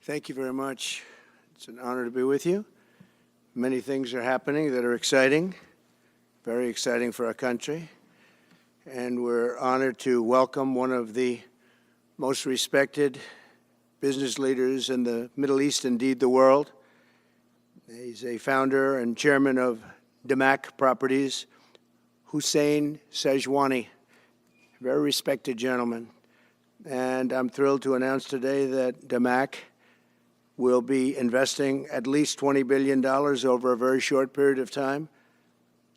Thank you very much. It's an honor to be with you. Many things are happening that are exciting, very exciting for our country. And we're honored to welcome one of the most respected business leaders in the Middle East, indeed the world. He's a founder and chairman of Damac Properties, Hussein Sajwani, very respected gentleman. And I'm thrilled to announce today that Damac will be investing at least $20 billion over a very short period of time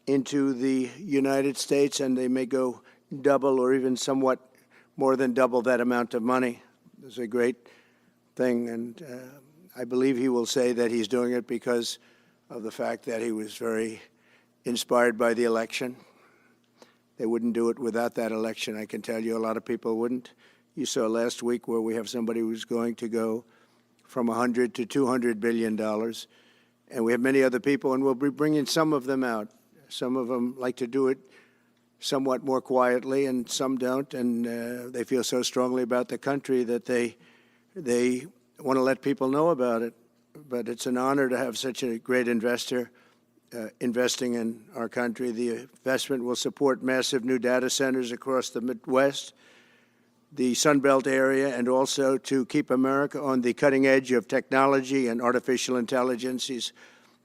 into the United States, and they may go double or even somewhat more than double that amount of money. It's a great thing, and I believe he will say that he's doing it because of the fact that he was very inspired by the election. They wouldn't do it without that election, I can tell you. A lot of people wouldn't. You saw last week where we have somebody who's going to go from $100 to $200 billion. And we have many other people, and we'll be bringing some of them out. Some of them like to do it somewhat more quietly, and some don't. And they feel so strongly about the country that they want to let people know about it. But it's an honor to have such a great investor investing in our country. The investment will support massive new data centers across the Midwest, the Sun Belt area, and also to keep America on the cutting edge of technology and artificial intelligence. He's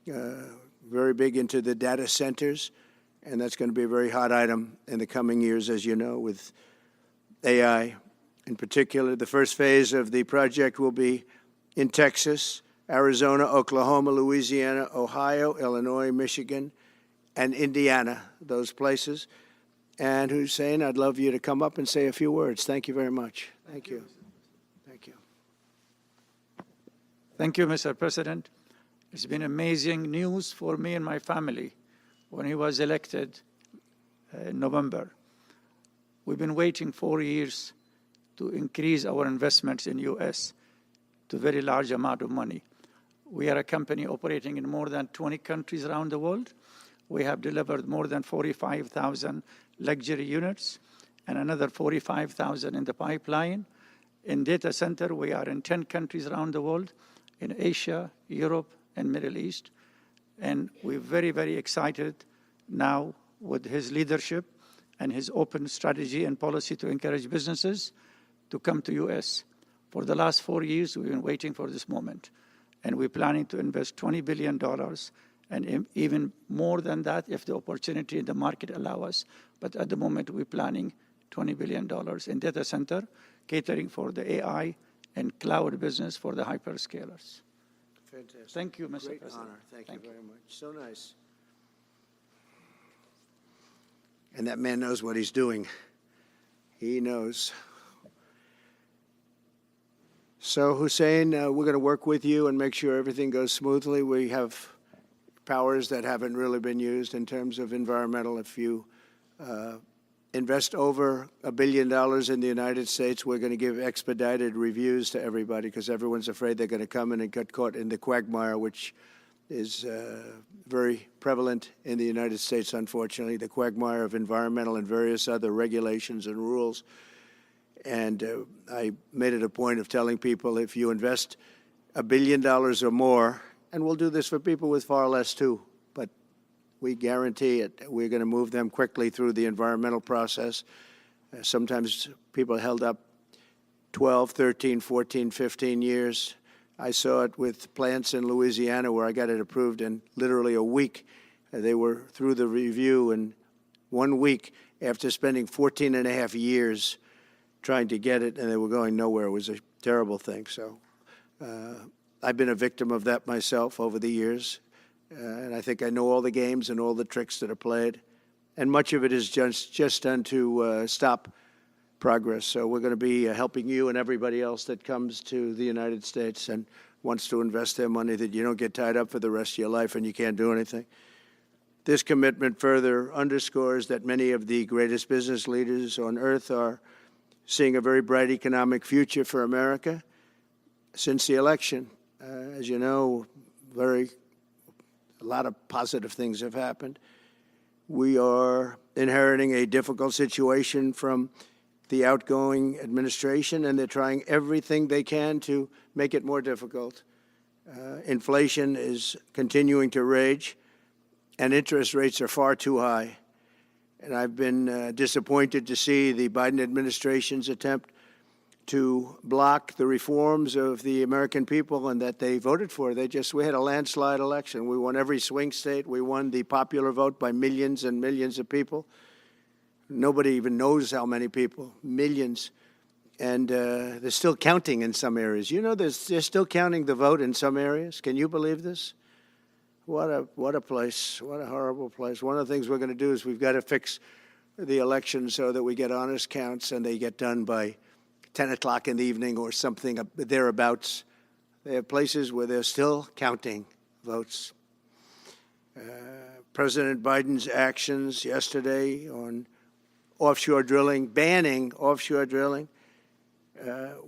very big into the data centers, and that's going to be a very hot item in the coming years, as you know, with AI. In particular, the first phase of the project will be in Texas, Arizona, Oklahoma, Louisiana, Ohio, Illinois, Michigan, and Indiana, those places. And Hussein, I'd love you to come up and say a few words. Thank you very much. Thank you. Thank you. Thank you, Mr. President. It's been amazing news for me and my family when he was elected in November. We've been waiting 4 years to increase our investments in U.S. to a very large amount of money. We are a company operating in more than 20 countries around the world. We have delivered more than 45,000 luxury units and another 45,000 in the pipeline. In data center, we are in 10 countries around the world, in Asia, Europe, and Middle East. And we're very, very excited now with his leadership and his open strategy and policy to encourage businesses to come to U.S. For the last 4 years, we've been waiting for this moment. And we're planning to invest $20 billion and even more than that if the opportunity in the market allow us. But at the moment, we're planning $20 billion in data center, catering for the AI and cloud business for the hyperscalers. Fantastic. Thank you, Mr. Great President. honor. Thank you very much. So nice. And that man knows what he's doing. He knows. So, Hussein, we're going to work with you and make sure everything goes smoothly. We have powers that haven't really been used in terms of environmental. If you invest over $1 billion in the United States, we're going to give expedited reviews to everybody because everyone's afraid they're going to come in and get caught in the quagmire, which is very prevalent in the United States, unfortunately, the quagmire of environmental and various other regulations and rules. And I made it a point of telling people if you invest $1 billion or more, and we'll do this for people with far less too, but we guarantee it. We're going to move them quickly through the environmental process. Sometimes people are held up 12, 13, 14, 15 years. I saw it with plants in Louisiana where I got it approved in literally a week. They were through the review in 1 week after spending 14 and a half years trying to get it, and they were going nowhere. It was a terrible thing. So I've been a victim of that myself over the years, and I think I know all the games and all the tricks that are played, and much of it is just done to stop progress. So we're going to be helping you and everybody else that comes to the United States and wants to invest their money, that you don't get tied up for the rest of your life and you can't do anything. This commitment further underscores that many of the greatest business leaders on earth are seeing a very bright economic future for America since the election. As you know, a lot of positive things have happened. We are inheriting a difficult situation from the outgoing administration, and they're trying everything they can to make it more difficult. Inflation is continuing to rage, and interest rates are far too high. And I've been disappointed to see the Biden administration's attempt to block the reforms of the American people and that they voted for. We had a landslide election. We won every swing state. We won the popular vote by millions and millions of people. Nobody even knows how many people, millions. And they're still counting in some areas. You know, they're still counting the vote in some areas. Can you believe this? What a place. What a horrible place. One of the things we're going to do is we've got to fix the election so that we get honest counts and they get done by 10 o'clock in the evening or something thereabouts. They have places where they're still counting votes. President Biden's actions yesterday on offshore drilling, banning offshore drilling,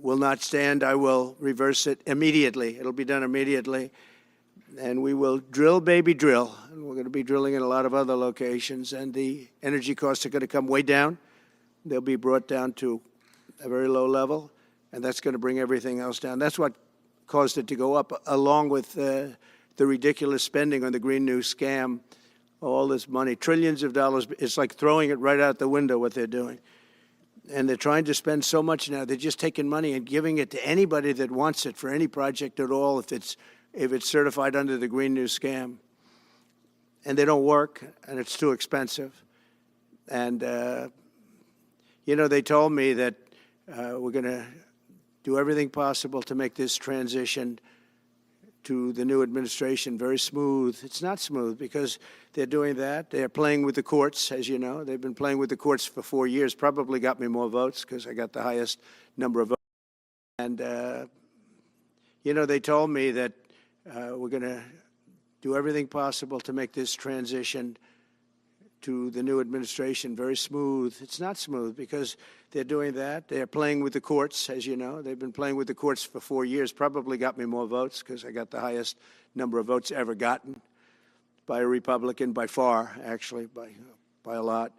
will not stand. I will reverse it immediately. It'll be done immediately. And we will drill, baby, drill. And we're going to be drilling in a lot of other locations. And the energy costs are going to come way down. They'll be brought down to a very low level. And that's going to bring everything else down. That's what caused it to go up, along with the ridiculous spending on the Green New scam. All this money, trillions of dollars. It's like throwing it right out the window, what they're doing. And they're trying to spend so much now. They're just taking money and giving it to anybody that wants it for any project at all, if it's certified under the Green New scam. And they don't work, and it's too expensive. And, you know, they told me that we're going to do everything possible to make this transition to the new administration very smooth. It's not smooth because they're doing that. They're playing with the courts, as you know. They've been playing with the courts for 4 years, probably got me more votes because I got the highest number of votes. And, you know, they told me that we're going to do everything possible to make this transition to the new administration very smooth. It's not smooth because they're doing that. They're playing with the courts, as you know. They've been playing with the courts for 4 years, probably got me more votes because I got the highest number of votes ever gotten by a Republican, by far, actually, by a lot.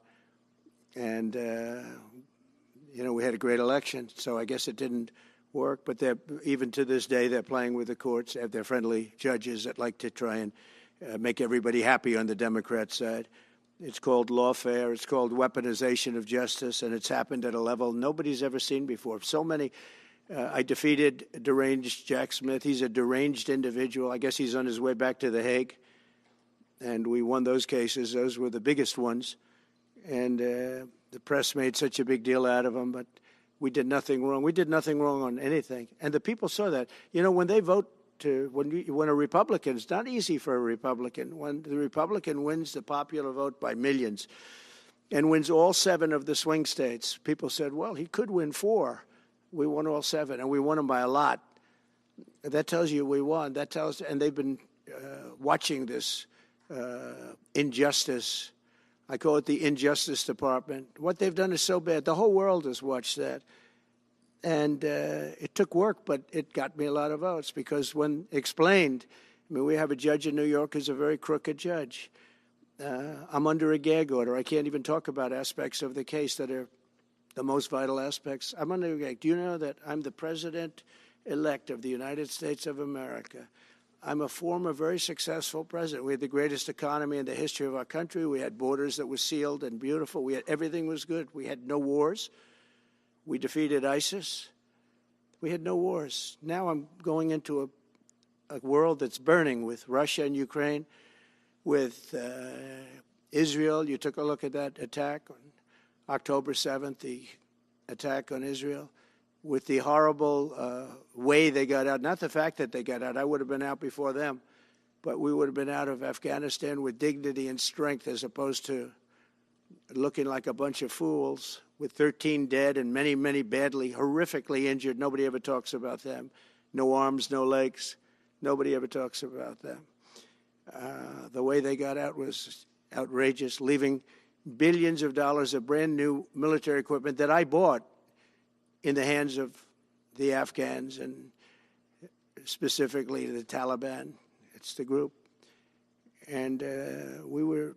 And, you know, we had a great election, so I guess it didn't work. But even to this day, they're playing with the courts. They have their friendly judges that like to try and make everybody happy on the Democrat side. It's called lawfare. It's called weaponization of justice, and it's happened at a level nobody's ever seen before. So many. I defeated deranged Jack Smith. He's a deranged individual. I guess he's on his way back to The Hague, and we won those cases. Those were the biggest ones, and the press made such a big deal out of them, but we did nothing wrong. We did nothing wrong on anything, and the people saw that. You know, when they vote when a Republican, it's not easy for a Republican. When the Republican wins the popular vote by millions and wins all 7 of the swing states, people said, well, he could win 4. We won all 7, and we won them by a lot. That tells you we won. That tells, and they've been watching this injustice. I call it the Injustice Department. What they've done is so bad. The whole world has watched that. And it took work, but it got me a lot of votes because when explained, I mean, we have a judge in New York who's a very crooked judge. I'm under a gag order. I can't even talk about aspects of the case that are the most vital aspects. I'm under a gag. Do you know that I'm the president-elect of the United States of America? I'm a former very successful president. We had the greatest economy in the history of our country. We had borders that were sealed and beautiful. Everything was good. We had no wars. We defeated ISIS. We had no wars. Now I'm going into a world that's burning with Russia and Ukraine, with Israel. You took a look at that attack on October 7th, the attack on Israel, with the horrible way they got out. Not the fact that they got out. I would have been out before them. But we would have been out of Afghanistan with dignity and strength as opposed to looking like a bunch of fools with 13 dead and many, many badly, horrifically injured. Nobody ever talks about them. No arms, no legs. Nobody ever talks about them. The way they got out was outrageous, leaving billions of dollars of brand new military equipment that I bought in the hands of the Afghans and specifically the Taliban. It's the group. And we were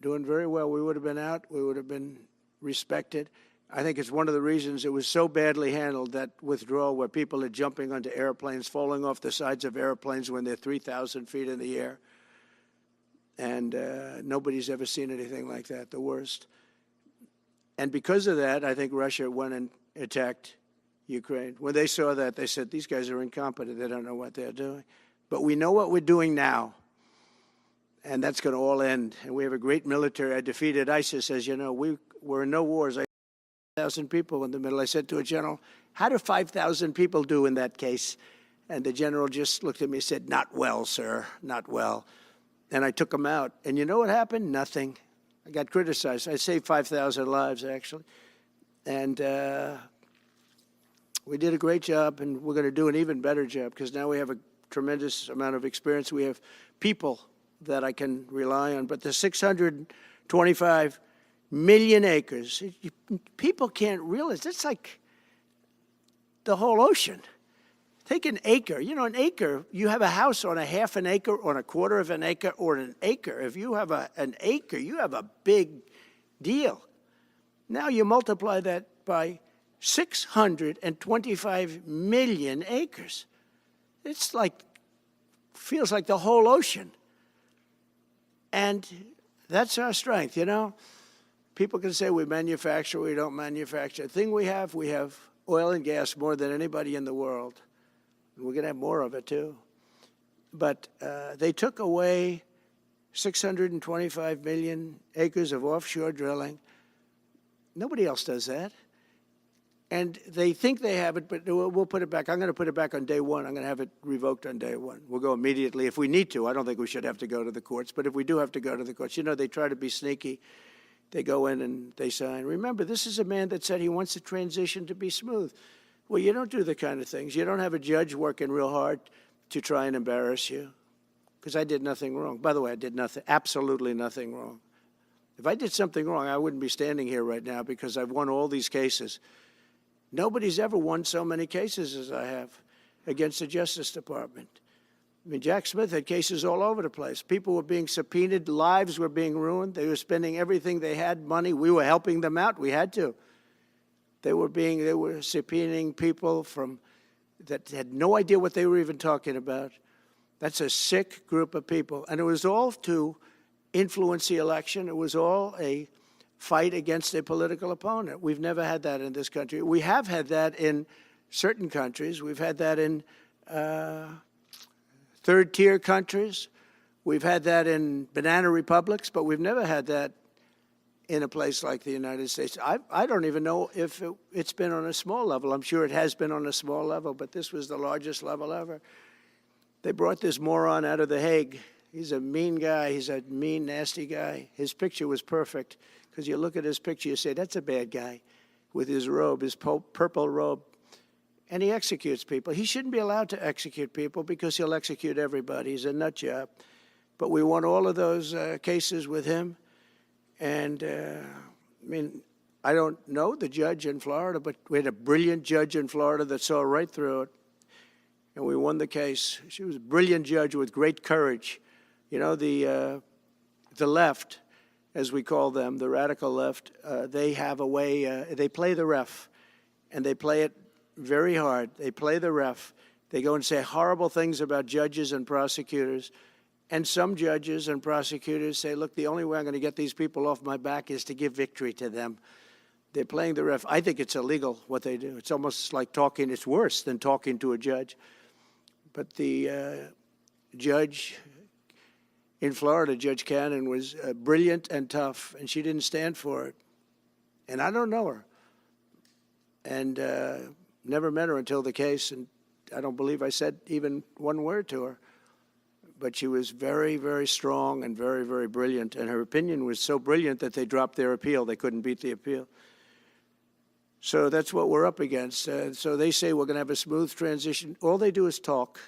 doing very well. We would have been out. We would have been respected. I think it's one of the reasons it was so badly handled, that withdrawal, where people are jumping onto airplanes, falling off the sides of airplanes when they're 3,000 feet in the air. And nobody's ever seen anything like that, the worst. And because of that, I think Russia went and attacked Ukraine. When they saw that, they said, these guys are incompetent. They don't know what they're doing. But we know what we're doing now, and that's going to all end. And we have a great military. I defeated ISIS. As you know, we're in no wars. 5,000 people in the middle. I said to a general, how do 5,000 people do in that case? And the general just looked at me and said, not well, sir, not well. And I took him out. And you know what happened? Nothing. I got criticized. I saved 5,000 lives, actually. And we did a great job, and we're going to do an even better job, because now we have a tremendous amount of experience. We have people that I can rely on. But the 625 million acres, people can't realize, that's like the whole ocean. Take an acre. You know, an acre, you have a house on a half an acre, on a quarter of an acre, or an acre. If you have an acre, you have a big deal. Now you multiply that by 625 million acres. It's like, feels like the whole ocean. And that's our strength, you know. People can say we manufacture, we don't manufacture. The thing we have oil and gas more than anybody in the world. We're going to have more of it, too. But they took away 625 million acres of offshore drilling. Nobody else does that. And they think they have it, but we'll put it back. I'm going to put it back on day one. I'm going to have it revoked on day one. We'll go immediately if we need to. I don't think we should have to go to the courts. But if we do have to go to the courts, you know, they try to be sneaky. They go in and they sign. Remember, this is a man that said he wants the transition to be smooth. Well, you don't do the kind of things. You don't have a judge working real hard to try and embarrass you, because I did nothing wrong. By the way, I did nothing, absolutely nothing wrong. If I did something wrong, I wouldn't be standing here right now, because I've won all these cases. Nobody's ever won so many cases as I have against the Justice Department. I mean, Jack Smith had cases all over the place. People were being subpoenaed. Lives were being ruined. They were spending everything they had, money. We were helping them out. We had to. They were subpoenaing people that had no idea what they were even talking about. That's a sick group of people. And it was all to influence the election. It was all a fight against a political opponent. We've never had that in this country. We have had that in certain countries. We've had that in third-tier countries. We've had that in banana republics, but we've never had that in a place like the United States. I don't even know if it's been on a small level. I'm sure it has been on a small level, but this was the largest level ever. They brought this moron out of The Hague. He's a mean guy. He's a mean, nasty guy. His picture was perfect, because you look at his picture, you say, that's a bad guy with his robe, his purple robe. And he executes people. He shouldn't be allowed to execute people, because he'll execute everybody. He's a nut job. But we won all of those cases with him. And, I mean, I don't know the judge in Florida, but we had a brilliant judge in Florida that saw right through it. And we won the case. She was a brilliant judge with great courage. You know, the left, as we call them, the radical left, they have a way, they play the ref, and they play it very hard. They play the ref. They go and say horrible things about judges and prosecutors. And some judges and prosecutors say, look, the only way I'm going to get these people off my back is to give victory to them. They're playing the ref. I think it's illegal what they do. It's almost like talking. It's worse than talking to a judge. But the judge in Florida, Judge Cannon, was brilliant and tough, and she didn't stand for it. And I don't know her. And never met her until the case, and I don't believe I said even one word to her. But she was very, very strong and very, very brilliant. And her opinion was so brilliant that they dropped their appeal. They couldn't beat the appeal. So that's what we're up against. So they say we're going to have a smooth transition. All they do is talk.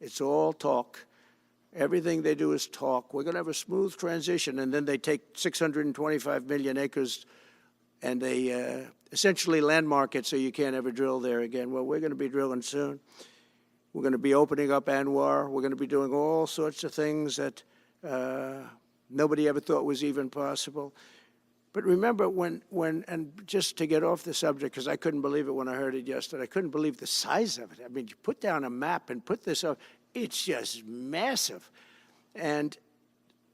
It's all talk. Everything they do is talk. We're going to have a smooth transition. And then they take 625 million acres and they essentially landmark it so you can't ever drill there again. Well, we're going to be drilling soon. We're going to be opening up Anwar. We're going to be doing all sorts of things that nobody ever thought was even possible. But remember and just to get off the subject, because I couldn't believe it when I heard it yesterday, I couldn't believe the size of it. I mean, you put down a map and put this up, it's just massive. And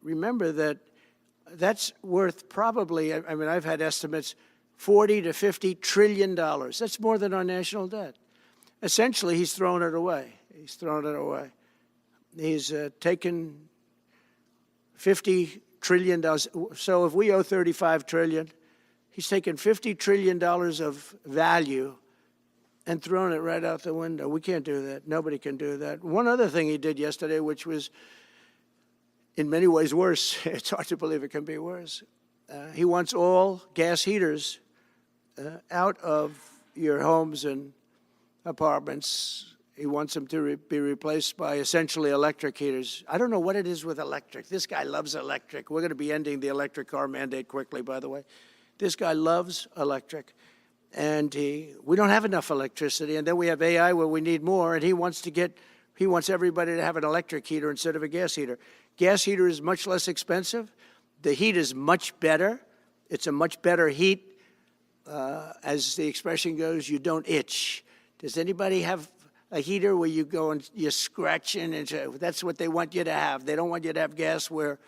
remember that that's worth probably, I mean, I've had estimates, $40 to $50 trillion. That's more than our national debt. Essentially, he's thrown it away. He's thrown it away. He's taken $50 trillion. So if we owe $35 trillion, he's taken $50 trillion of value and thrown it right out the window. We can't do that. Nobody can do that. One other thing he did yesterday, which was in many ways worse, it's hard to believe it can be worse. He wants all gas heaters out of your homes and apartments. He wants them to be replaced by essentially electric heaters. I don't know what it is with electric. This guy loves electric. We're going to be ending the electric car mandate quickly, by the way. This guy loves electric. And we don't have enough electricity. And then we have AI where we need more. And he wants everybody to have an electric heater instead of a gas heater. Gas heater is much less expensive. The heat is much better. It's a much better heat. As the expression goes, you don't itch. Does anybody have a heater where you go and you're scratching? And that's what they want you to have. They don't want you to have gas where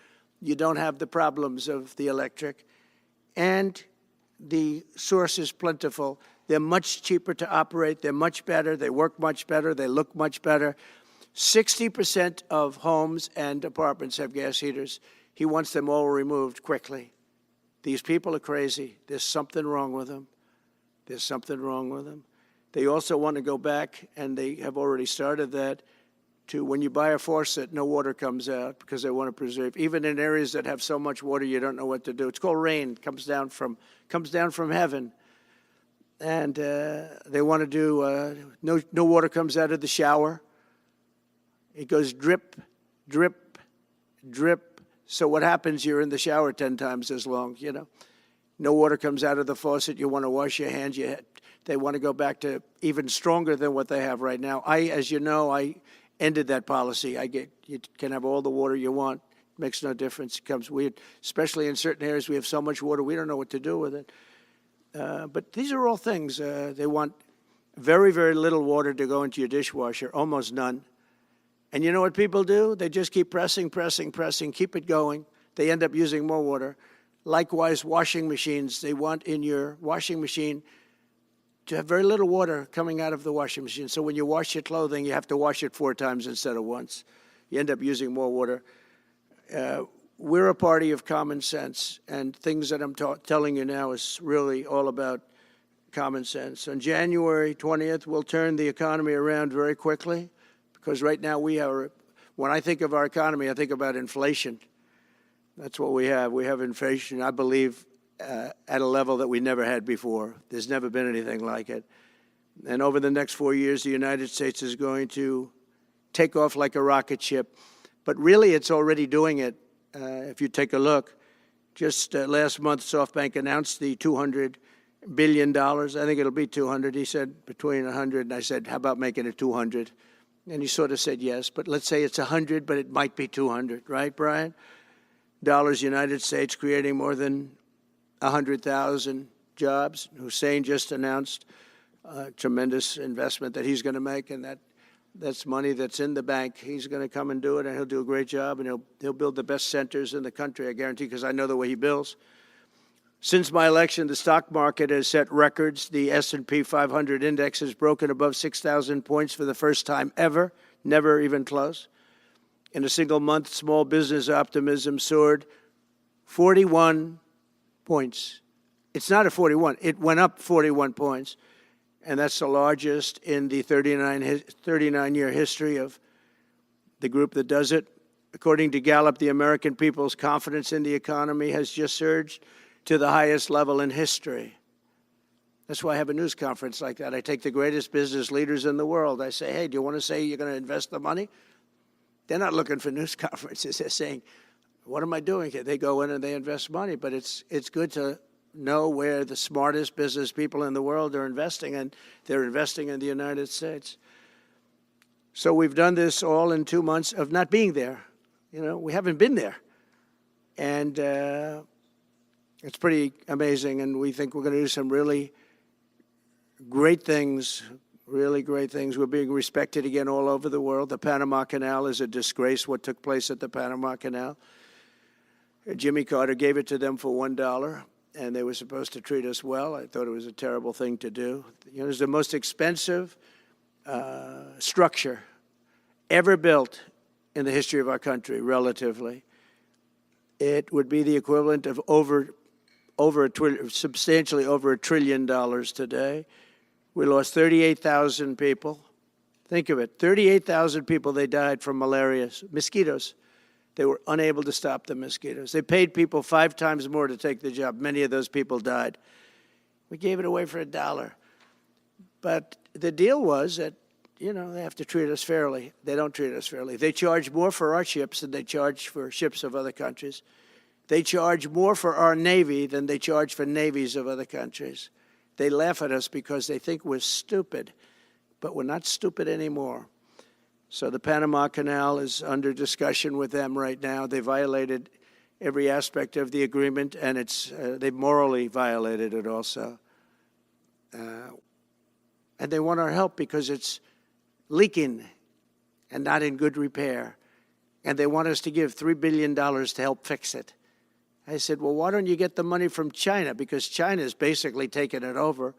you don't have the problems of the electric. And the source is plentiful. They're much cheaper to operate. They're much better. They work much better. They look much better. 60% of homes and apartments have gas heaters. He wants them all removed quickly. These people are crazy. There's something wrong with them. There's something wrong with them. They also want to go back, and they have already started that, to when you buy a faucet, no water comes out because they want to preserve. Even in areas that have so much water, you don't know what to do. It's called rain. It comes down from heaven. And they want to do, no water comes out of the shower. It goes drip, drip, drip. So what happens, you're in the shower 10 times as long, you know. No water comes out of the faucet. You want to wash your hands. They want to go back to even stronger than what they have right now. As you know, I ended that policy. You can have all the water you want. Makes no difference. It comes weird, especially in certain areas. We have so much water, we don't know what to do with it. But these are all things. They want very, very little water to go into your dishwasher, almost none. And you know what people do? They just keep pressing, keep it going. They end up using more water. Likewise, washing machines. They want in your washing machine to have very little water coming out of the washing machine. So when you wash your clothing, you have to wash it 4 times instead of once. You end up using more water. We're a party of common sense, and things that I'm telling you now is really all about common sense. On January 20th, we'll turn the economy around very quickly, because right now when I think of our economy, I think about inflation. That's what we have. We have inflation, I believe, at a level that we never had before. There's never been anything like it. And over the next 4 years, the United States is going to take off like a rocket ship. But really, it's already doing it. If you take a look, just last month, SoftBank announced the $200 billion. I think it'll be 200. He said between 100, and I said, how about making it 200? And he sort of said yes, but let's say it's 100, but it might be 200, right, Brian? Dollars, United States, creating more than 100,000 jobs. Hussein just announced a tremendous investment that he's going to make, and that's money that's in the bank. He's going to come and do it, and he'll do a great job, and he'll build the best centers in the country, I guarantee, because I know the way he builds. Since my election, the stock market has set records. The S&P 500 index has broken above 6,000 points for the first time ever, never even close. In a single month, small business optimism soared 41 points. It's not a 41. It went up 41 points. And that's the largest in the 39-year history of the group that does it. According to Gallup, the American people's confidence in the economy has just surged to the highest level in history. That's why I have a news conference like that. I take the greatest business leaders in the world. I say, hey, do you want to say you're going to invest the money? They're not looking for news conferences. They're saying, what am I doing here? They go in and they invest money. But it's good to know where the smartest business people in the world are investing, and they're investing in the United States. So we've done this all in 2 months of not being there. You know, we haven't been there. And It's pretty amazing, and we think we're going to do some really great things, really great things. We're being respected again all over the world. The Panama Canal is a disgrace, what took place at the Panama Canal. Jimmy Carter gave it to them for $1, and they were supposed to treat us well. I thought it was a terrible thing to do. You know, it's the most expensive structure ever built in the history of our country, relatively. It would be the equivalent of substantially over $1 trillion today. We lost 38,000 people. Think of it, 38,000 people, they died from malaria, mosquitoes. They were unable to stop the mosquitoes. They paid people 5 times more to take the job. Many of those people died. We gave it away for $1. But the deal was that, you know, they have to treat us fairly. They don't treat us fairly. They charge more for our ships than they charge for ships of other countries. They charge more for our Navy than they charge for navies of other countries. They laugh at us because they think we're stupid, but we're not stupid anymore. So the Panama Canal is under discussion with them right now. They violated every aspect of the agreement, and they've morally violated it also. And they want our help because it's leaking and not in good repair. And they want us to give $3 billion to help fix it. I said, well, why don't you get the money from China? Because China's basically taken it over.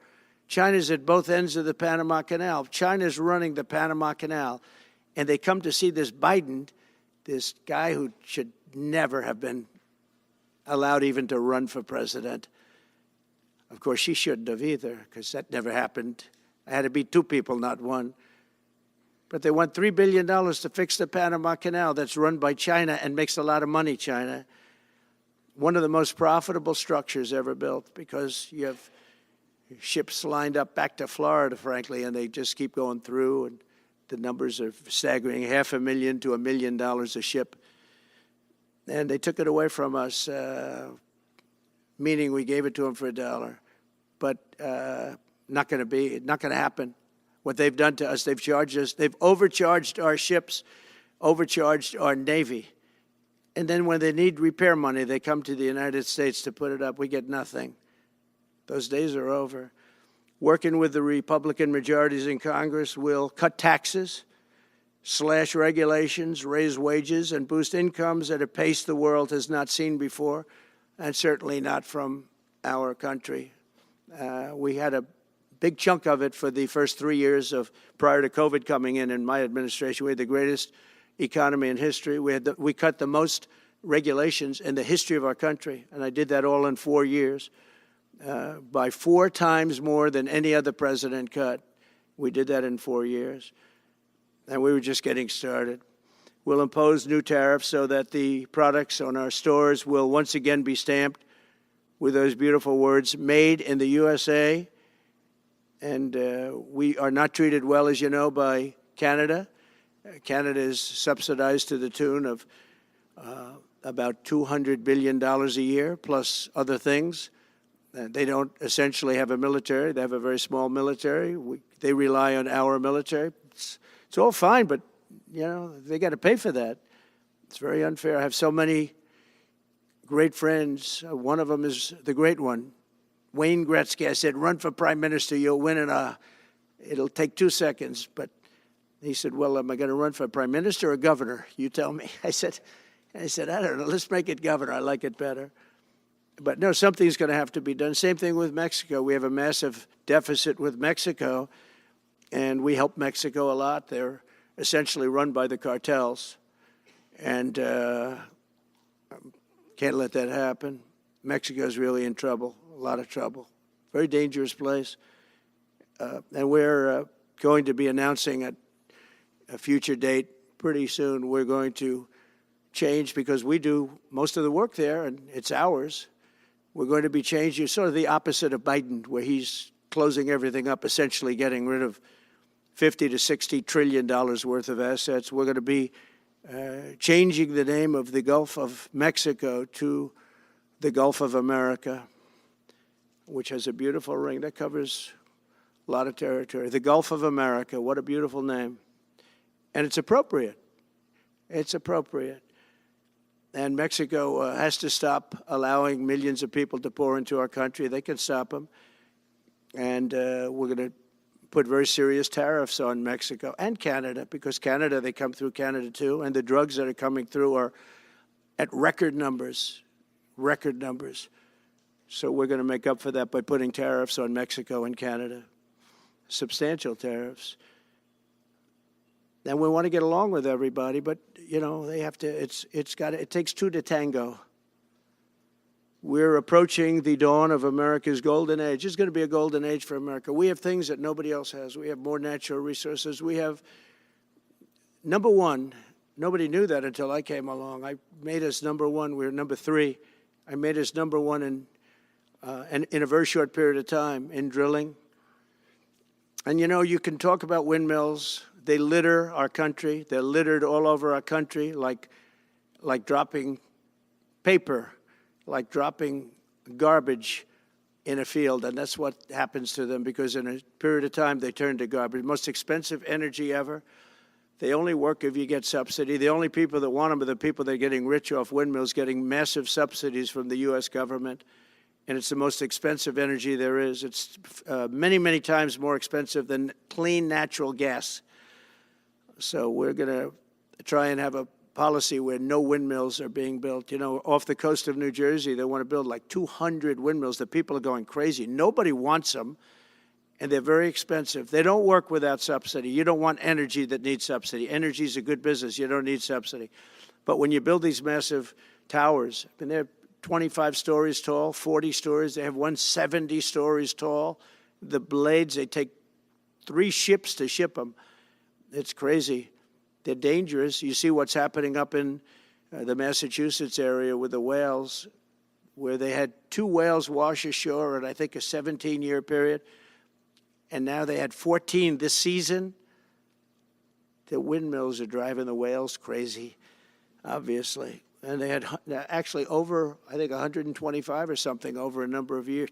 China's at both ends of the Panama Canal. China's running the Panama Canal. And they come to see this Biden, this guy who should never have been allowed even to run for president. Of course, she shouldn't have either, because that never happened. I had to be 2 people, not 1. But they want $3 billion to fix the Panama Canal that's run by China and makes a lot of money, China. One of the most profitable structures ever built, because you have ships lined up back to Florida, frankly, and they just keep going through, and the numbers are staggering, $500,000 to $1 million a ship. And they took it away from us, meaning we gave it to them for $1. But not going to happen. What they've done to us, they've charged us, they've overcharged our ships, overcharged our Navy. And then when they need repair money, they come to the United States to put it up. We get nothing. Those days are over. Working with the Republican majorities in Congress, will cut taxes, slash regulations, raise wages, and boost incomes at a pace the world has not seen before, and certainly not from our country. We had a big chunk of it for the first 3 years prior to COVID coming in my administration. We had the greatest economy in history. We cut the most regulations in the history of our country, and I did that all in 4 years. By 4 times more than any other president cut. We did that in 4 years. And we were just getting started. We'll impose new tariffs so that the products on our stores will once again be stamped with those beautiful words, made in the USA. And we are not treated well, as you know, by Canada. Canada is subsidized to the tune of about $200 billion a year, plus other things. They don't essentially have a military. They have a very small military. They rely on our military. It's all fine, but, you know, they got to pay for that. It's very unfair. I have so many great friends. One of them is the great one, Wayne Gretzky. I said, run for prime minister. You'll win it'll take 2 seconds. But he said, well, am I going to run for prime minister or governor? You tell me. I said, I don't know. Let's make it governor. I like it better. But no, something's going to have to be done. Same thing with Mexico. We have a massive deficit with Mexico, and we help Mexico a lot. They're essentially run by the cartels, and can't let that happen. Mexico's really in trouble, a lot of trouble. Very dangerous place. And we're going to be announcing at a future date pretty soon. We're going to change, because we do most of the work there, and it's ours. We're going to be changing, sort of the opposite of Biden, where he's closing everything up, essentially getting rid of $50 to $60 trillion worth of assets. We're going to be changing the name of the Gulf of Mexico to the Gulf of America, which has a beautiful ring that covers a lot of territory. The Gulf of America, what a beautiful name. And it's appropriate. It's appropriate. And Mexico has to stop allowing millions of people to pour into our country. They can stop them. And we're going to put very serious tariffs on Mexico and Canada, because Canada, they come through Canada too. And the drugs that are coming through are at record numbers, record numbers. So we're going to make up for that by putting tariffs on Mexico and Canada, substantial tariffs. And we want to get along with everybody, but, you know, they have to, it takes two to tango. We're approaching the dawn of America's golden age. It's going to be a golden age for America. We have things that nobody else has. We have more natural resources. We have, number one, nobody knew that until I came along. I made us number one. We were number three. I made us number one in a very short period of time in drilling. And, you know, you can talk about windmills. They litter our country. They're littered all over our country, like dropping paper, like dropping garbage in a field. And that's what happens to them, because in a period of time, they turn to garbage. Most expensive energy ever. They only work if you get subsidy. The only people that want them are the people that are getting rich off windmills, getting massive subsidies from the U.S. government. And it's the most expensive energy there is. It's many, many times more expensive than clean natural gas. So we're going to try and have a policy where no windmills are being built. You know, off the coast of New Jersey, they want to build like 200 windmills. The people are going crazy. Nobody wants them, and they're very expensive. They don't work without subsidy. You don't want energy that needs subsidy. Energy is a good business. You don't need subsidy. But when you build these massive towers, I mean, they're 25 stories tall, 40 stories. They have one 70 stories tall. The blades, they take 3 ships to ship them. It's crazy. They're dangerous. You see what's happening up in the Massachusetts area with the whales, where they had 2 whales wash ashore in, I think, a 17-year period. And now they had 14 this season. The windmills are driving the whales crazy, obviously. And they had actually over, I think, 125 or something over a number of years.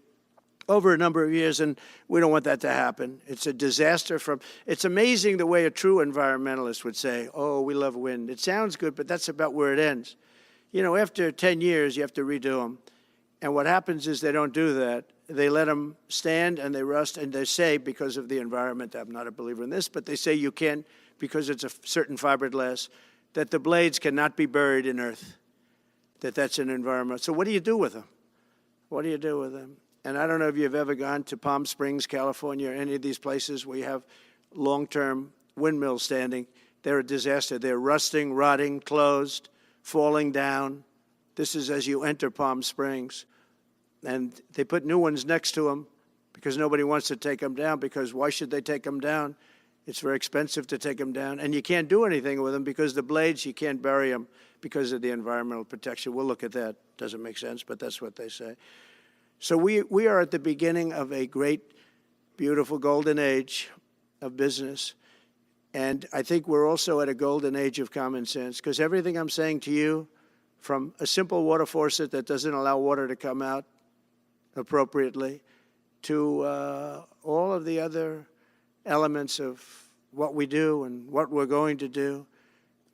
And we don't want that to happen. It's a disaster it's amazing the way a true environmentalist would say, oh, we love wind. It sounds good, but that's about where it ends. You know, after 10 years, you have to redo them. And what happens is they don't do that. They let them stand and they rust, and they say, because of the environment, I'm not a believer in this, but they say you can't, because it's a certain fiberglass, that the blades cannot be buried in earth, that's an environment. So what do you do with them? What do you do with them? And I don't know if you've ever gone to Palm Springs, California, or any of these places where you have long-term windmills standing. They're a disaster. They're rusting, rotting, closed, falling down. This is as you enter Palm Springs. And they put new ones next to them because nobody wants to take them down, because why should they take them down? It's very expensive to take them down. And you can't do anything with them because the blades, you can't bury them because of the environmental protection. We'll look at that. Doesn't make sense, but that's what they say. So we are at the beginning of a great, beautiful golden age of business. And I think we're also at a golden age of common sense, because everything I'm saying to you, from a simple water faucet that doesn't allow water to come out appropriately, to all of the other elements of what we do and what we're going to do,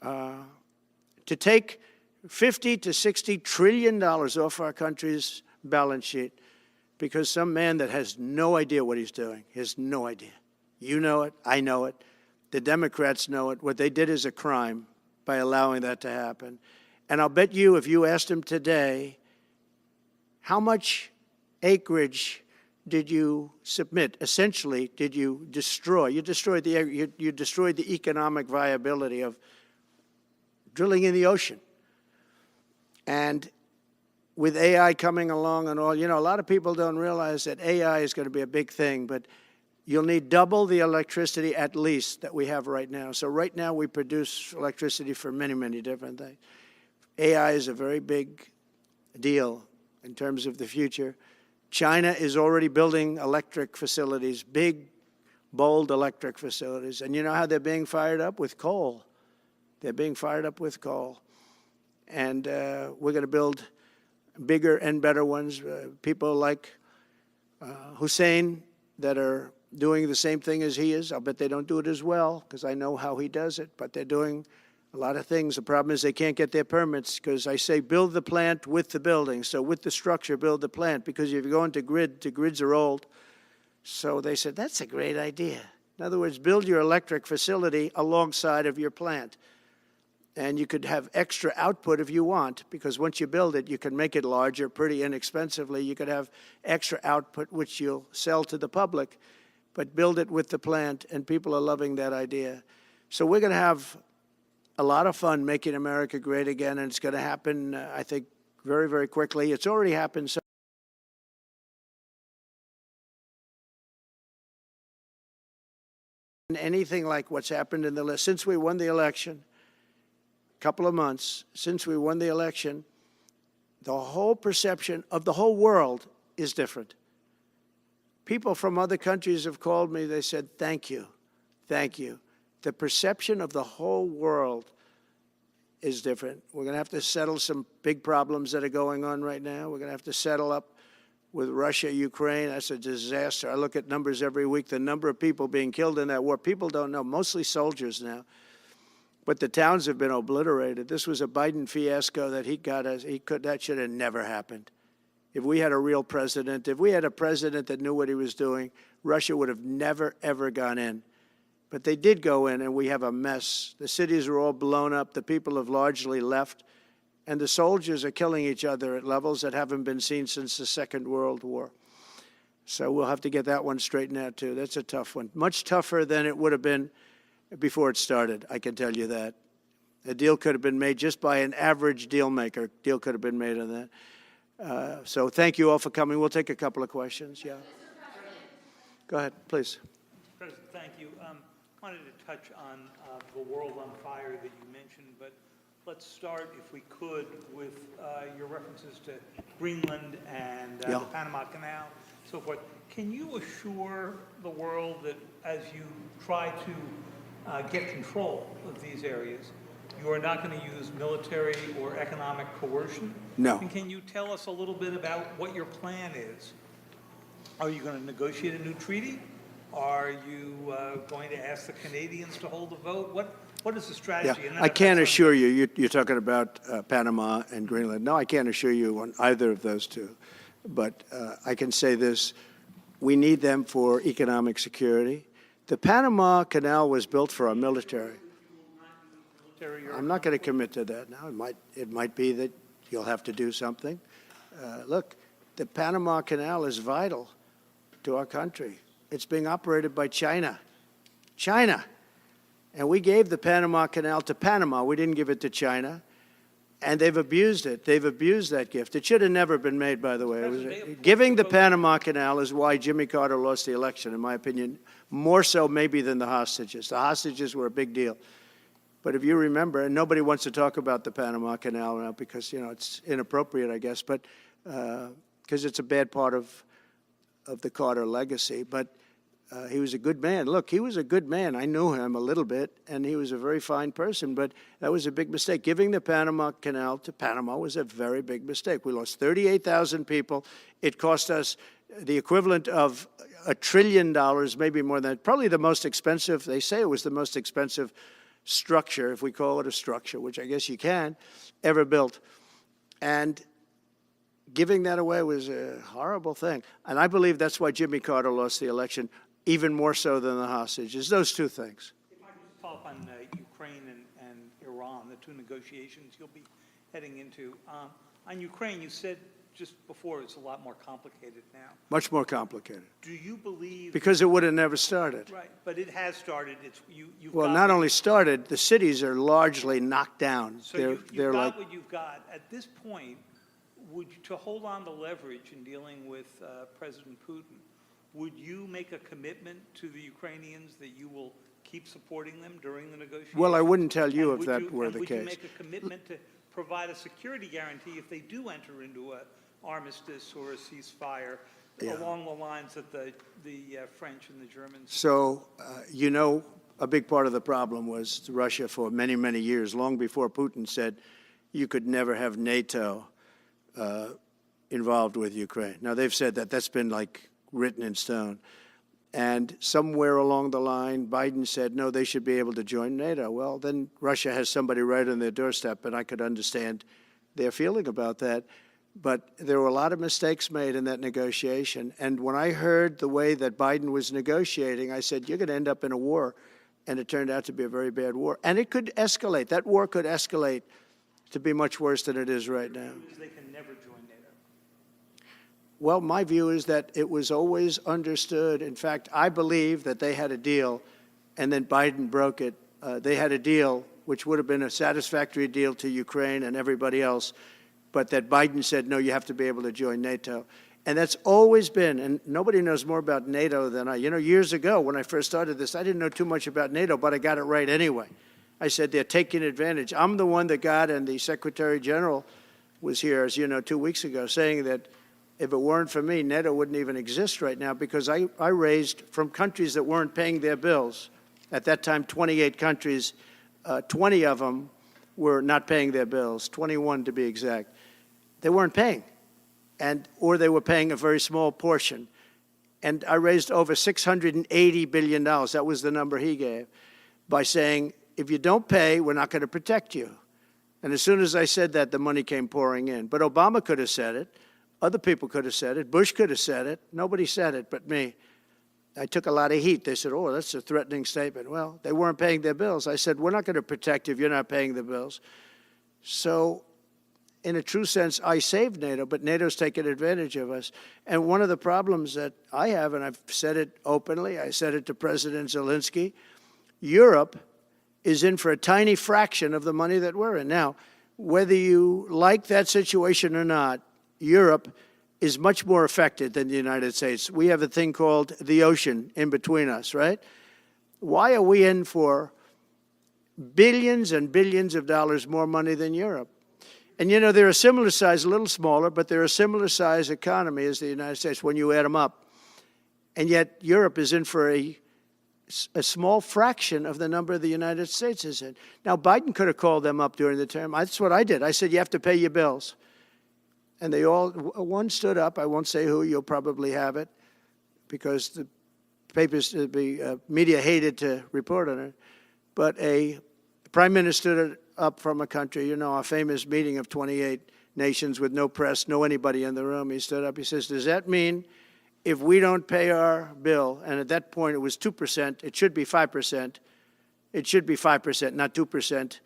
to take $50 to $60 trillion off our country's balance sheet because some man that has no idea what he's doing, has no idea. You know it, I know it, the Democrats know it. What they did is a crime by allowing that to happen. And I'll bet you, if you asked him today, how much acreage did you submit? Essentially, did you destroy? You destroyed the economic viability of drilling in the ocean. And with AI coming along and all, you know, a lot of people don't realize that AI is going to be a big thing, but you'll need double the electricity at least that we have right now. So right now we produce electricity for many, many different things. AI is a very big deal in terms of the future. China is already building electric facilities, big, bold electric facilities. And you know how they're being fired up? With coal. They're being fired up with coal. And we're going to build bigger and better ones. People like Hussein that are doing the same thing as he is. I'll bet they don't do it as well, because I know how he does it. But they're doing A lot of things, the problem is they can't get their permits because I say build the plant with the building. So with the structure, build the plant, because if you go into grid, the grids are old. So they said, that's a great idea. In other words, build your electric facility alongside of your plant. And you could have extra output if you want, because once you build it, you can make it larger pretty inexpensively. You could have extra output, which you'll sell to the public, but build it with the plant, and people are loving that idea. So we're going to have a lot of fun making America great again, and it's going to happen, I think, very, very quickly. It's already happened. So anything like what's happened in the list since we won the election, couple of months since we won the election, the whole perception of the whole world is different. People from other countries have called me. They said, thank you. Thank you. The perception of the whole world is different. We're going to have to settle some big problems that are going on right now. We're going to have to settle up with Russia, Ukraine. That's a disaster. I look at numbers every week, the number of people being killed in that war. People don't know, mostly soldiers now. But the towns have been obliterated. This was a Biden fiasco that that should have never happened. If we had a real president, if we had a president that knew what he was doing, Russia would have never, ever gone in. But they did go in, and we have a mess. The cities are all blown up. The people have largely left. And the soldiers are killing each other at levels that haven't been seen since the Second World War. So we'll have to get that one straightened out, too. That's a tough one. Much tougher than it would have been before it started, I can tell you that. A deal could have been made just by an average deal maker. Deal could have been made on that. So thank you all for coming. We'll take a couple of questions. Yeah. Go ahead, please. President, thank you. Wanted to touch on the world on fire that you mentioned, but let's start, if we could, with your references to Greenland and the Panama Canal, so forth. Can you assure the world that as you try to get control of these areas, you are not going to use military or economic coercion? No. And can you tell us a little bit about what your plan is? Are you going to negotiate a new treaty? Are you going to ask the Canadians to hold a vote? What is the strategy? Yeah, I can't assure you, you're talking about Panama and Greenland. No, I can't assure you on either of those two. But I can say this, we need them for economic security. The Panama Canal was built for our military. I'm not going to commit to that now. It might be that you'll have to do something. Look, the Panama Canal is vital to our country. It's being operated by China. China. And we gave the Panama Canal to Panama. We didn't give it to China. And they've abused it. They've abused that gift. It should have never been made, by the way. Giving the Panama Canal is why Jimmy Carter lost the election, in my opinion, more so maybe than the hostages. The hostages were a big deal. But if you remember, and nobody wants to talk about the Panama Canal now because, you know, it's inappropriate, I guess, but because it's a bad part of the Carter legacy. But he was a good man. Look, he was a good man. I knew him a little bit, and he was a very fine person, but that was a big mistake. Giving the Panama Canal to Panama was a very big mistake. We lost 38,000 people. It cost us the equivalent of $1 trillion, maybe more than that. Probably the most expensive, they say it was the most expensive structure, if we call it a structure, which I guess you can, ever built. And giving that away was a horrible thing. And I believe that's why Jimmy Carter lost the election, even more so than the hostages. Those two things. If I could just follow up on Ukraine and Iran, the two negotiations you'll be heading into. On Ukraine, you said just before it's a lot more complicated now. Much more complicated. Do you believe... Because it would have never started. Right, but it has started. You've well, got not only started, the cities are largely knocked down. So you've got what you've got. At this point, to hold on to leverage in dealing with President Putin, would you make a commitment to the Ukrainians that you will keep supporting them during the negotiations? Well, I wouldn't tell you if that were the case. Would you make a commitment to provide a security guarantee if they do enter into an armistice or a ceasefire along the lines that the French and the Germans? So, you know, a big part of the problem was Russia for many, many years, long before Putin said you could never have NATO involved with Ukraine. Now, they've said that. That's been like written in stone. And somewhere along the line, Biden said, no, they should be able to join NATO. Well, then Russia has somebody right on their doorstep, and I could understand their feeling about that. But there were a lot of mistakes made in that negotiation. And when I heard the way that Biden was negotiating, I said, you're going to end up in a war. And it turned out to be a very bad war. And it could escalate. That war could escalate to be much worse than it is right now. They can never join NATO. Well, my view is that it was always understood. In fact, I believe that they had a deal, and then Biden broke it. They had a deal which would have been a satisfactory deal to Ukraine and everybody else, but that Biden said, no, you have to be able to join NATO. And that's always been, and nobody knows more about NATO than I. You know, years ago when I first started this, I didn't know too much about NATO, but I got it right anyway. I said they're taking advantage. I'm the one that got, and the Secretary General was here, as you know, 2 weeks ago, saying that if it weren't for me, NATO wouldn't even exist right now, because I raised from countries that weren't paying their bills. At that time, 28 countries, 20 of them were not paying their bills, 21 to be exact. They weren't paying, or they were paying a very small portion. And I raised over $680 billion. That was the number he gave, by saying, if you don't pay, we're not going to protect you. And as soon as I said that, the money came pouring in. But Obama could have said it. Other people could have said it. Bush could have said it. Nobody said it but me. I took a lot of heat. They said, oh, that's a threatening statement. Well, they weren't paying their bills. I said, we're not going to protect you if you're not paying the bills. So in a true sense, I saved NATO, but NATO's taken advantage of us. And one of the problems that I have, and I've said it openly, I said it to President Zelensky, Europe is in for a tiny fraction of the money that we're in. Now, whether you like that situation or not, Europe is much more affected than the United States. We have a thing called the ocean in between us, right? Why are we in for billions and billions of dollars more money than Europe? And, you know, they're a similar size, a little smaller, but they're a similar size economy as the United States when you add them up. And yet Europe is in for a small fraction of the number the United States is in. Now, Biden could have called them up during the term. That's what I did. I said, you have to pay your bills. And they all, one stood up. I won't say who. You'll probably have it, because the papers, the media hated to report on it. But a prime minister stood up from a country, you know, a famous meeting of 28 nations with no press, no anybody in the room. He stood up. He says, does that mean if we don't pay our bill, and at that point it was 2%, it should be 5%. It should be 5%, not 2%.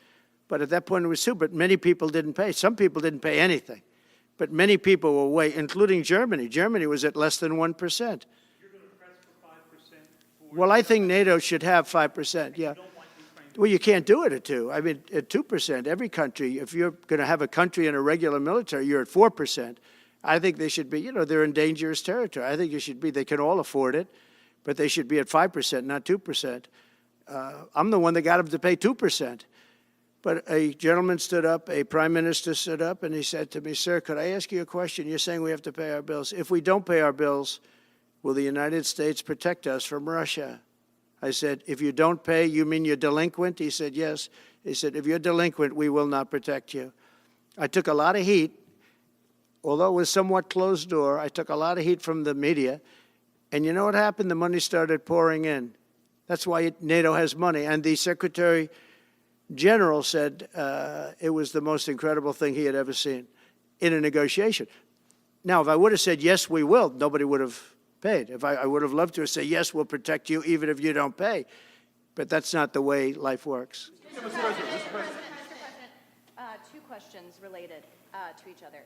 But at that point it was 2%, but many people didn't pay. Some people didn't pay anything. But many people were way, including Germany. Germany was at less than 1%. You're going to press for 5%? Well, I think NATO should have 5%, yeah. Well, you can't do it at 2%. I mean, at 2%, every country, if you're going to have a country in a regular military, you're at 4%. I think they should be, you know, they're in dangerous territory. I think it should be, they can all afford it, but they should be at 5%, not 2%. I'm the one that got them to pay 2%. But a gentleman stood up, a prime minister stood up, and he said to me, sir, could I ask you a question? You're saying we have to pay our bills. If we don't pay our bills, will the United States protect us from Russia? I said, if you don't pay, you mean you're delinquent? He said, yes. He said, if you're delinquent, we will not protect you. I took a lot of heat. Although it was somewhat closed door, I took a lot of heat from the media. And you know what happened? The money started pouring in. That's why NATO has money. And the Secretary General said it was the most incredible thing he had ever seen in a negotiation. Now, if I would have said, yes, we will, nobody would have paid. If I would have loved to say, yes, we'll protect you even if you don't pay. But that's not the way life works. Mr. President, two questions related to each other.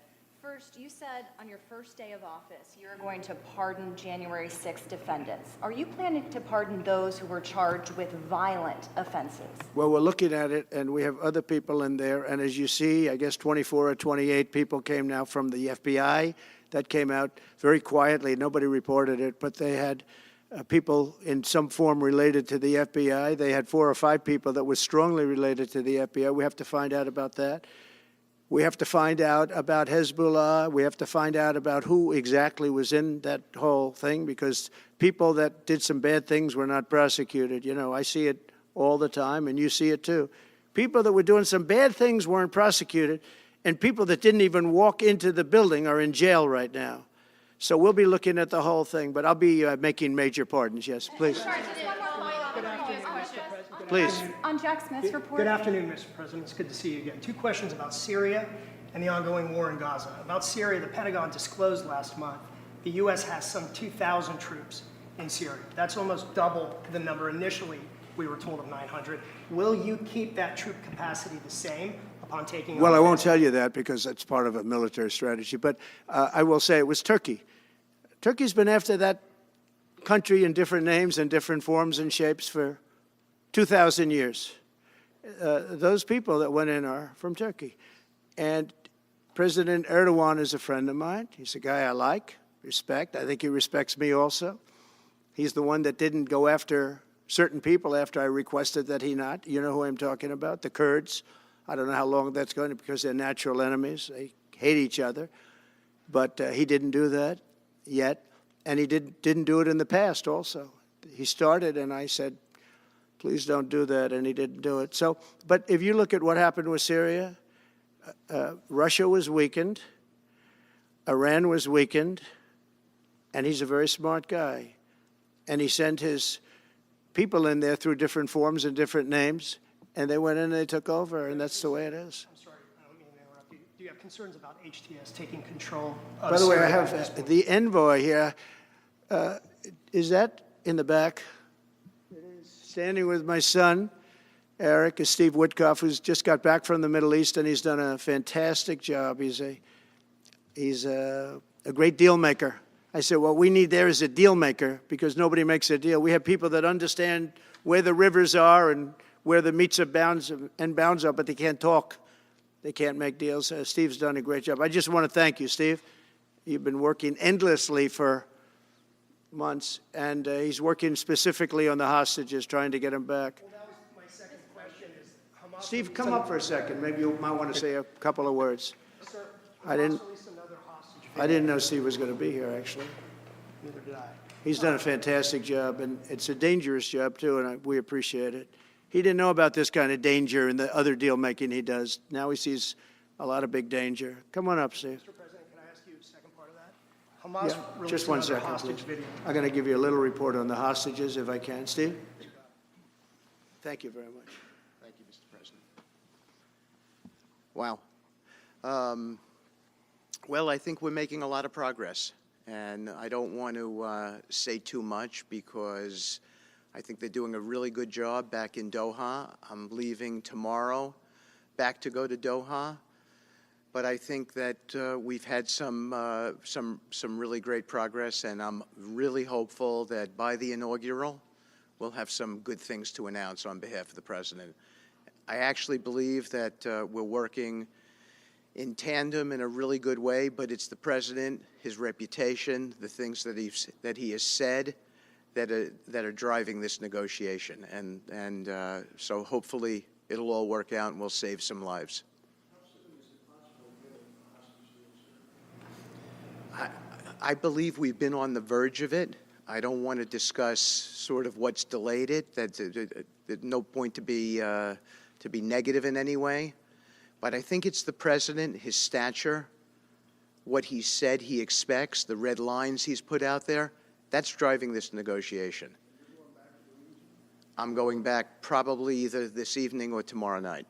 First, you said on your first day of office you're going to pardon January 6th defendants. Are you planning to pardon those who were charged with violent offenses? Well, we're looking at it, and we have other people in there. And as you see, I guess 24 or 28 people came now from the FBI. That came out very quietly. Nobody reported it, but they had people in some form related to the FBI. They had 4 or 5 people that were strongly related to the FBI. We have to find out about that. We have to find out about Hezbollah. We have to find out about who exactly was in that whole thing, because people that did some bad things were not prosecuted. You know, I see it all the time, and you see it too. People that were doing some bad things weren't prosecuted, and people that didn't even walk into the building are in jail right now. So we'll be looking at the whole thing, but I'll be making major pardons. Yes, please. Please. On Jack Smith's report. Good afternoon, Mr. President. It's good to see you again. Two questions about Syria and the ongoing war in Gaza. About Syria, the Pentagon disclosed last month the U.S. has some 2,000 troops in Syria. That's almost double the number initially we were told of 900. Will you keep that troop capacity the same upon taking Well, I won't office? tell you that because that's part of a military strategy, but I will say it was Turkey. Turkey's been after that country in different names and different forms and shapes for 2,000 years. Those people that went in are from Turkey. And President Erdogan is a friend of mine. He's a guy I like, respect. I think he respects me also. He's the one that didn't go after certain people after I requested that he not. You know who I'm talking about, the Kurds. I don't know how long that's going to, because they're natural enemies. They hate each other. But he didn't do that yet. And he didn't do it in the past also. He started, and I said, please don't do that, and he didn't do it. So, but if you look at what happened with Syria, Russia was weakened, Iran was weakened, and he's a very smart guy. And he sent his people in there through different forms and different names, and they went in and they took over, and that's the way it is. I'm sorry, I don't mean to interrupt you. Do you have concerns about HTS taking control of By the way, I Syria at this have point? the envoy here. Is that in the back? Standing with my son, Eric, is Steve Witkoff, who's just got back from the Middle East, and he's done a fantastic job. He's a great deal maker. I said, what we need there is a deal maker, because nobody makes a deal. We have people that understand where the rivers are and where the meets and bounds are, but they can't talk. They can't make deals. Steve's done a great job. I just want to thank you, Steve. You've been working endlessly for months, and he's working specifically on the hostages, trying to get them back. Well, that was my second question is Hamas Steve, released come up for a second. Maybe you might want to say a couple of words. Sir, I didn't- Hamas released another hostage I video. didn't know Steve was going to be here, actually. Neither did I. He's done a fantastic job, and it's a dangerous job, too, and we appreciate it. He didn't know about this kind of danger and the other deal-making he does. Now he sees a lot of big danger. Come on up, Steve. Mr. President, can I ask you a second part of that? Hamas Yeah, released just one another second, hostage please. video. I'm going to give you a little report on the hostages, if I can. Steve? Thank you very much. Thank you, Mr. President. Wow. Well, I think we're making a lot of progress, and I don't want to say too much because I think they're doing a really good job back in Doha. I'm leaving tomorrow back to go to Doha, but I think that we've had some really great progress, and I'm really hopeful that by the inaugural, we'll have some good things to announce on behalf of the President. I actually believe that we're working in tandem in a really good way, but it's the President, his reputation, the things that he has said that are driving this negotiation. And so hopefully it'll all work out and we'll save some lives. I believe we've been on the verge of it. I don't want to discuss sort of what's delayed it. There's no point to be negative in any way. But I think it's the President, his stature, what he said he expects, the red lines he's put out there, that's driving this negotiation. I'm going back probably either this evening or tomorrow night.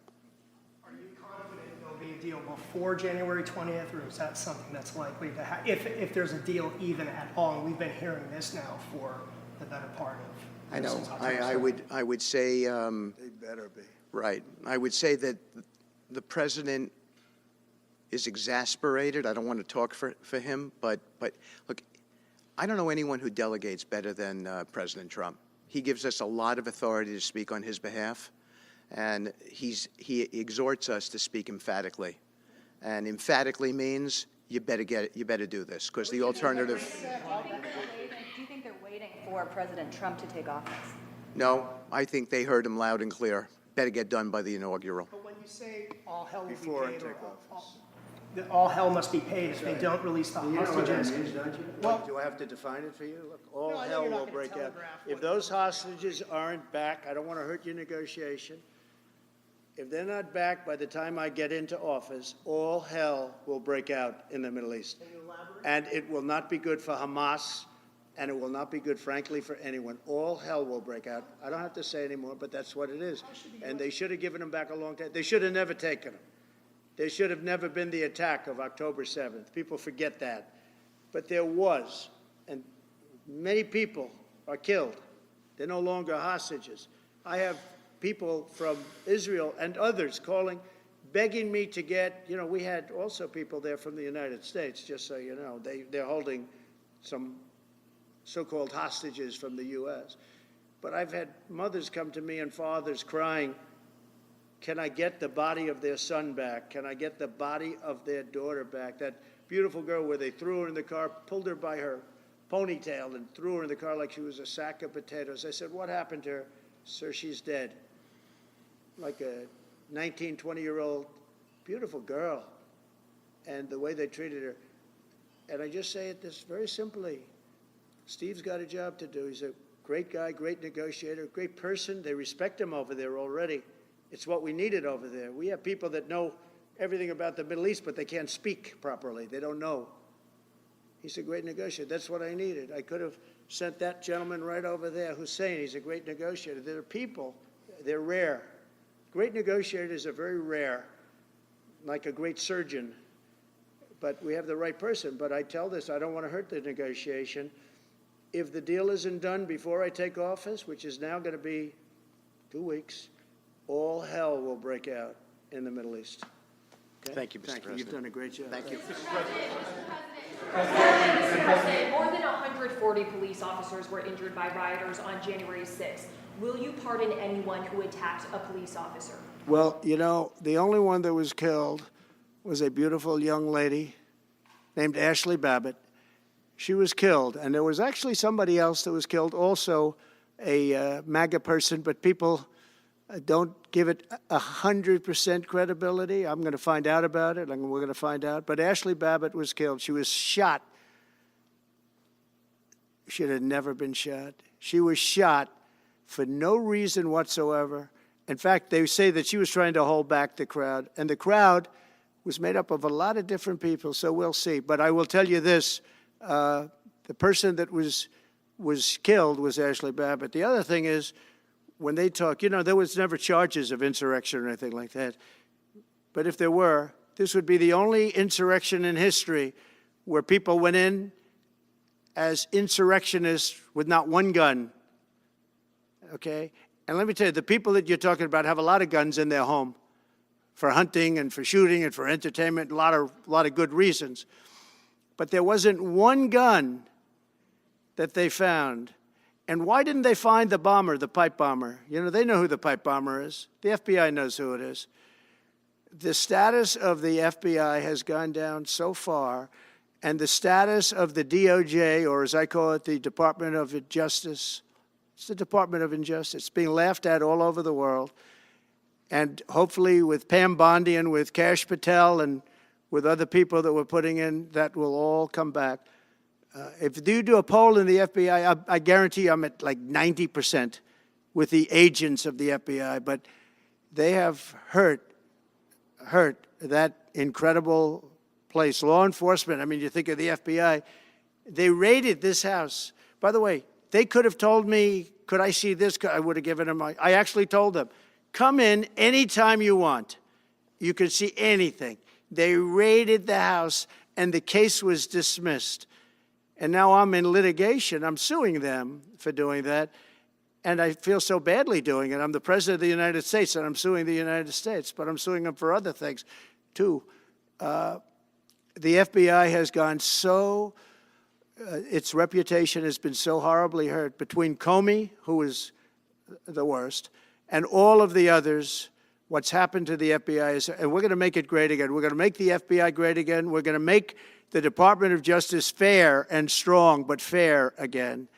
Are you confident there'll be a deal before January 20th, or is that something that's likely to happen, if there's a deal even at all? And we've been hearing this now for the better part of... I know. since October 2nd. I would say, They better be. right, I would say that the President is exasperated. I don't want to talk for him, but look, I don't know anyone who delegates better than President Trump. He gives us a lot of authority to speak on his behalf, and he exhorts us to speak emphatically. And emphatically means you better do this, because the alternative. Do you think they're waiting for President Trump to take office? No, I think they heard him loud and clear. Better get done by the inaugural. But when you say all hell will be Before paid, I or take office. that all hell must be paid if they don't release the You know what that hostages. means, don't you? Well- Do I have to define it for you? Look, all No, I know hell you're not will gonna break out. telegraph If what- those hostages aren't back, I don't want to hurt your negotiation. If they're not back by the time I get into office, all hell will break out in the Middle East. And it will not be good for Hamas, and it will not be good, frankly, for anyone. All hell will break out. I don't have to say anymore, but that's what it is. And they should have given them back a long time. They should have never taken them. There should have never been the attack of October 7th. People forget that. But there was, and many people are killed. They're no longer hostages. I have people from Israel and others calling, begging me to get, we had also people there from the United States, just so you know. They're holding some so-called hostages from the U.S. But I've had mothers come to me and fathers crying, can I get the body of their son back? Can I get the body of their daughter back? That beautiful girl where they threw her in the car, pulled her by her ponytail and threw her in the car like she was a sack of potatoes. I said, what happened to her? Sir, she's dead. Like a 19, 20-year-old beautiful girl. And the way they treated her. And I just say it this very simply. Steve's got a job to do. He's a great guy, great negotiator, great person. They respect him over there already. It's what we needed over there. We have people that know everything about the Middle East, but they can't speak properly. They don't know. He's a great negotiator. That's what I needed. I could have sent that gentleman right over there, Hussein. He's a great negotiator. There are people, they're rare. Great negotiators are very rare, like a great surgeon. But we have the right person. But I tell this, I don't want to hurt the negotiation. If the deal isn't done before I take office, which is now going to be 2 weeks, all hell will break out in the Middle East. Okay? Thank you, Mr. President. You've done a great job. Thank you. Mr. President, more than 140 police officers were injured by rioters on January 6th. Will you pardon anyone who attacked a police officer? Well, the only one that was killed was a beautiful young lady named Ashley Babbitt. She was killed, and there was actually somebody else that was killed, also a MAGA person, but people don't give it 100% credibility. I'm going to find out about it, and we're going to find out. But Ashley Babbitt was killed. She was shot. She had never been shot. She was shot for no reason whatsoever. In fact, they say that she was trying to hold back the crowd, and the crowd was made up of a lot of different people, so we'll see. But I will tell you this, the person that was killed was Ashley Babbitt. The other thing is, when they talk, there was never charges of insurrection or anything like that. But if there were, this would be the only insurrection in history where people went in as insurrectionists with not one gun, okay? And let me tell you, the people that you're talking about have a lot of guns in their home for hunting and for shooting and for entertainment, a lot of good reasons. But there wasn't one gun that they found. And why didn't they find the bomber, the pipe bomber? They know who the pipe bomber is. The FBI knows who it is. The status of the FBI has gone down so far, and the status of the DOJ, or as I call it, the Department of Justice, it's the Department of Injustice. It's being laughed at all over the world. And hopefully with Pam Bondi and with Kash Patel and with other people that we're putting in, that will all come back. If you do a poll in the FBI, I guarantee I'm at like 90% with the agents of the FBI, but they have hurt that incredible place. Law enforcement, you think of the FBI, they raided this house. By the way, they could have told me, could I see this? I would have given them, I actually told them, come in anytime you want. You can see anything. They raided the house, and the case was dismissed. And now I'm in litigation. I'm suing them for doing that. And I feel so badly doing it. I'm the President of the United States, and I'm suing the United States. But I'm suing them for other things, too. The FBI has gone so, its reputation has been so horribly hurt. Between Comey, who is the worst, and all of the others, what's happened to the FBI is, and we're going to make it great again. We're going to make the FBI great again. We're going to make the Department of Justice fair and strong, but fair again,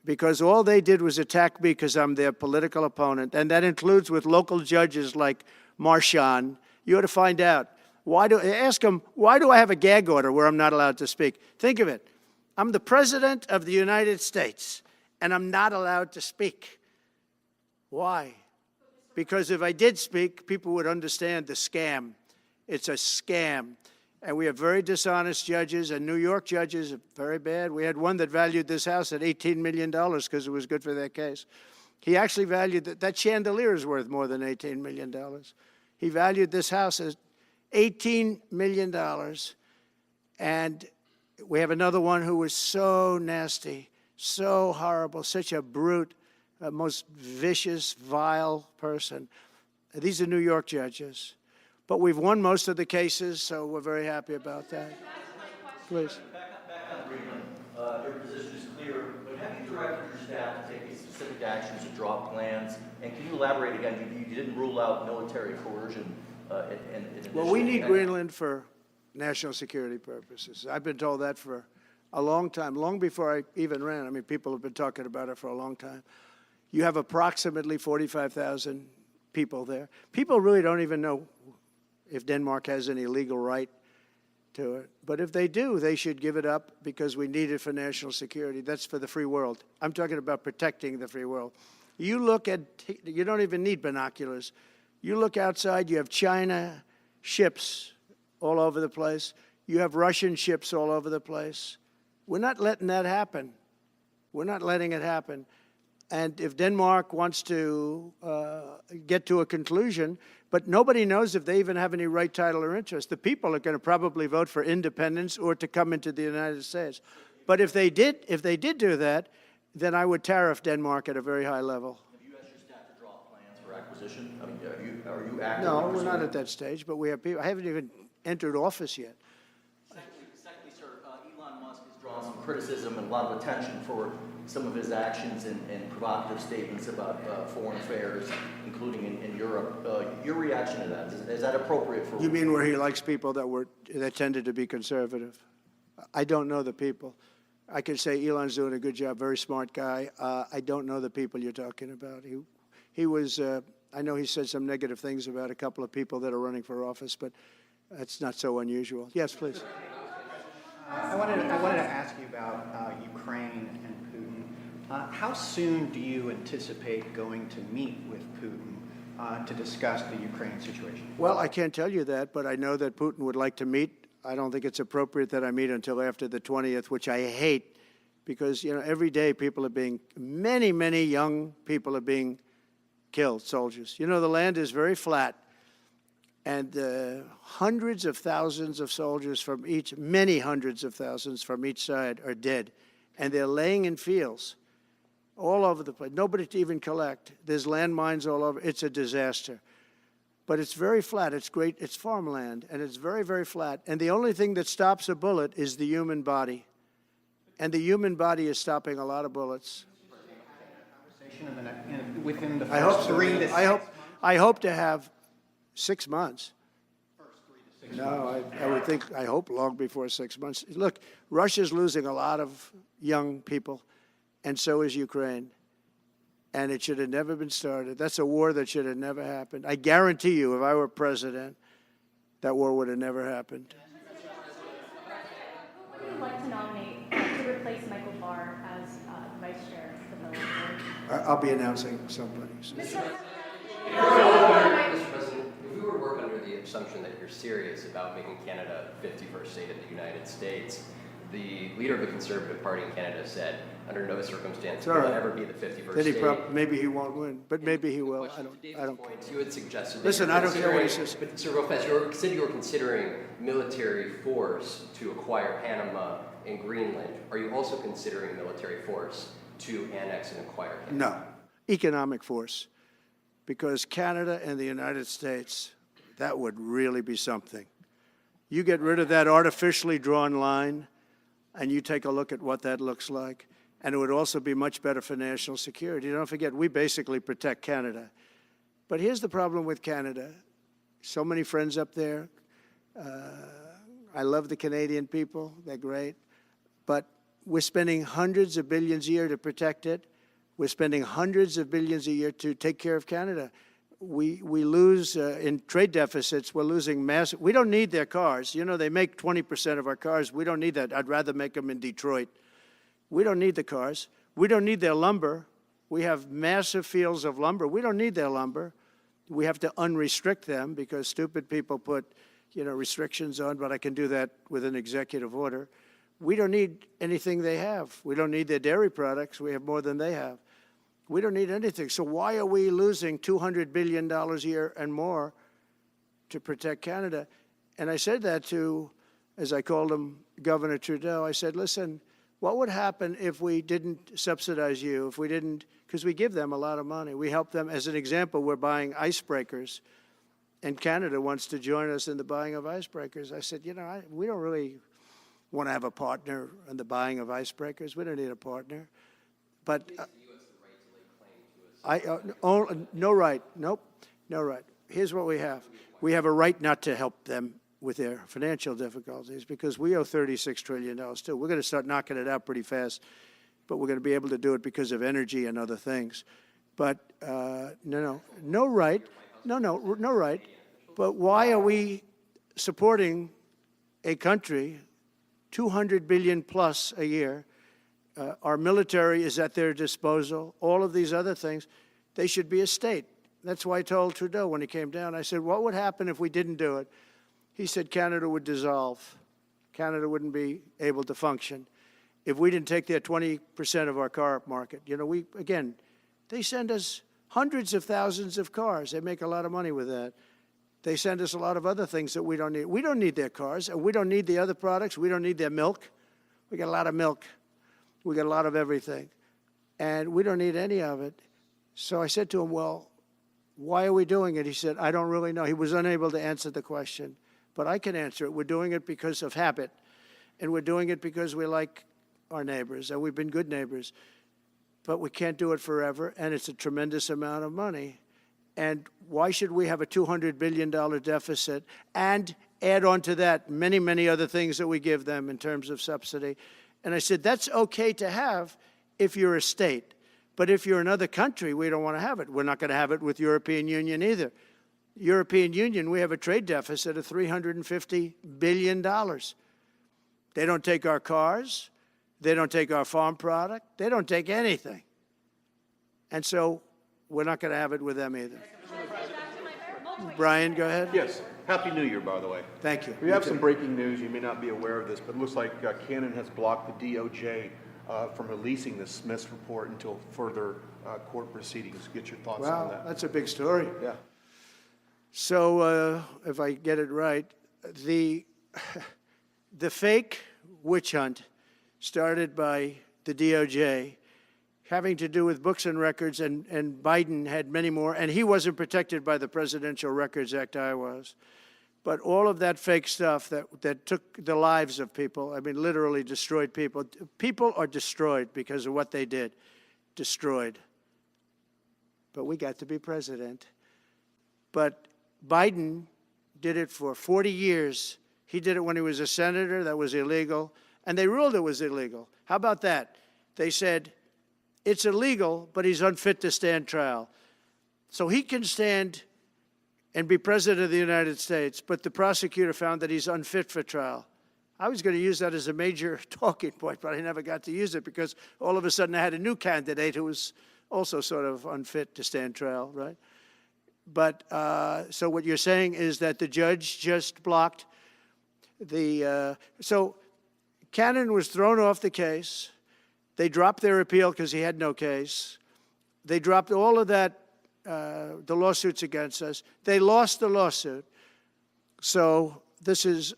because all they did was attack me because I'm their political opponent, and that includes with local judges like Marchand. You ought to find out. Ask them, why do I have a gag order where I'm not allowed to speak? Think of it. I'm the President of the United States, and I'm not allowed to speak. Why? because if I did speak, people would understand the scam. It's a scam. And we have very dishonest judges, and New York judges are very bad. We had one that valued this house at $18 million because it was good for their case. He actually valued that chandelier is worth more than $18 million. He valued this house as $18 million. And we have another one who was so nasty, so horrible, such a brute, most vicious, vile person. These are New York judges. But we've won most of the cases, so we're very happy about that. Please. Back on Greenland, your position is clear, but have you directed your staff to take any specific actions to draw plans? And can you elaborate again? You didn't rule out military coercion Well, we need Greenland for national security purposes. I've been told that for a long time, long before I even ran. I mean, people have been talking about it for a long time. You have approximately 45,000 people there. People really don't even know if Denmark has any legal right to it. But if they do, they should give it up because we need it for national security. That's for the free world. I'm talking about protecting the free world. You look at, you don't even need binoculars. You look outside, you have China ships all over the place. You have Russian ships all over the place. We're not letting that happen. We're not letting it happen. And if Denmark wants to get to a conclusion, but nobody knows if they even have any right, title, or interest. The people are going to probably vote for independence or to come into the United States. But if they did do that, then I would tariff Denmark at a very high level. Have you asked your staff to draw plans for acquisition? I mean, are you actively No, we're pursuing not at that stage, but we have people. I haven't even entered office yet. Secondly, sir, Elon Musk has drawn some criticism and a lot of attention for some of his actions and provocative statements about foreign affairs, including in Europe. Your reaction to that, is that appropriate for... You mean where he likes people that tended to be conservative? I don't know the people. I can say Elon's doing a good job, very smart guy. I don't know the people you're talking about. He was, I know he said some negative things about a couple of people that are running for office, but that's not so unusual. Yes, please. I wanted to ask you about Ukraine and Putin. How soon do you anticipate going to meet with Putin to discuss the Ukraine situation? Well, I can't tell you that, but I know that Putin would like to meet. I don't think it's appropriate that I meet until after the 20th, which I hate, because, you know, every day people are being, many, many young people are being killed, soldiers. You know, the land is very flat, and hundreds of thousands of soldiers from each, many hundreds of thousands from each side are dead, and they're laying in fields all over the place. Nobody to even collect. There's landmines all over. It's a disaster. But it's very flat. It's great. It's farmland, and it's very, very flat. And the only thing that stops a bullet is the human body. And the human body is stopping a lot of bullets. Within the I hope first so. 3 to 6 months? I hope to have 6 months. No, I would think, I hope long before 6 months. Look, Russia's losing a lot of young people, and so is Ukraine. And it should have never been started. That's a war that should have never happened. I guarantee you, if I were president, that war would have never happened. Who would you like to nominate to replace Michael Barr as vice chair of the board? I'll be announcing somebody. Mr. President, if we were to work under the assumption that you're serious about making Canada 51st state of the United States, the leader of the Conservative Party in Canada said, under no circumstance will it ever be the 51st state. Maybe he won't win, but maybe he will. I don't care. You had suggested that Listen, I don't care what he says. But Sir, real fast, you said you were considering military force to acquire Panama and Greenland. Are you also considering military force to annex and acquire Canada? No, economic force, because Canada and the United States, that would really be something. You get rid of that artificially drawn line, and you take a look at what that looks like, and it would also be much better for national security. Don't forget, we basically protect Canada. But here's the problem with Canada. So many friends up there. I love the Canadian people. They're great. But we're spending hundreds of billions a year to protect it. We're spending hundreds of billions a year to take care of Canada. We lose in trade deficits. We're losing massive. We don't need their cars. You know, they make 20% of our cars. We don't need that. I'd rather make them in Detroit. We don't need the cars. We don't need their lumber. We have massive fields of lumber. We don't need their lumber. We have to unrestrict them because stupid people put, restrictions on, but I can do that with an executive order. We don't need anything they have. We don't need their dairy products. We have more than they have. We don't need anything. So why are we losing $200 billion a year and more to protect Canada? And I said that to, as I called him, Governor Trudeau. I said, listen, what would happen if we didn't subsidize you, if we didn't, because we give them a lot of money. We help them. As an example, we're buying icebreakers, and Canada wants to join us in the buying of icebreakers. I said, we don't really want to have a partner in the buying of icebreakers. We don't need a partner. But no right. Nope, no right. Here's what we have. We have a right not to help them with their financial difficulties because we owe $36 trillion too. We're going to start knocking it out pretty fast, but we're going to be able to do it because of energy and other things. But no right. No right. But why are we supporting a country, $200 billion plus a year? Our military is at their disposal. All of these other things, they should be a state. That's why I told Trudeau when he came down, I said, what would happen if we didn't do it? He said Canada would dissolve. Canada wouldn't be able to function if we didn't take their 20% of our car market. They send us hundreds of thousands of cars. They make a lot of money with that. They send us a lot of other things that we don't need. We don't need their cars, and we don't need the other products. We don't need their milk. We got a lot of milk. We got a lot of everything, and we don't need any of it. So I said to him, well, why are we doing it? He said, I don't really know. He was unable to answer the question, but I can answer it. We're doing it because of habit, and we're doing it because we like our neighbors, and we've been good neighbors, but we can't do it forever, and it's a tremendous amount of money. And why should we have a $200 billion deficit and add on to that many, many other things that we give them in terms of subsidy? And I said, that's okay to have if you're a state. But if you're another country, we don't want to have it. We're not going to have it with European Union either. European Union, we have a trade deficit of $350 billion. They don't take our cars. They don't take our farm product. They don't take anything. And so we're not going to have it with them either. Brian, go ahead. Yes. Happy New Year, by the way. Thank you. We have some breaking news. You may not be aware of this, but it looks like Canada has blocked the DOJ from releasing the Smith's report until further court proceedings. Get your thoughts on that. Wow, that's a big story. Yeah. So if I get it right, the fake witch hunt started by the DOJ having to do with books and records, and Biden had many more, and he wasn't protected by the Presidential Records Act. I was. But all of that fake stuff that took the lives of people, I mean, literally destroyed people. People are destroyed because of what they did. Destroyed. But we got to be president. But Biden did it for 40 years. He did it when he was a senator. That was illegal. And they ruled it was illegal. How about that? They said, it's illegal, but he's unfit to stand trial. So he can stand and be president of the United States, but the prosecutor found that he's unfit for trial. I was going to use that as a major talking point, but I never got to use it because all of a sudden I had a new candidate who was also sort of unfit to stand trial, right? But so what you're saying is that the judge just blocked the, so Cannon was thrown off the case. They dropped their appeal because he had no case. They dropped all of that, the lawsuits against us. They lost the lawsuit. So this is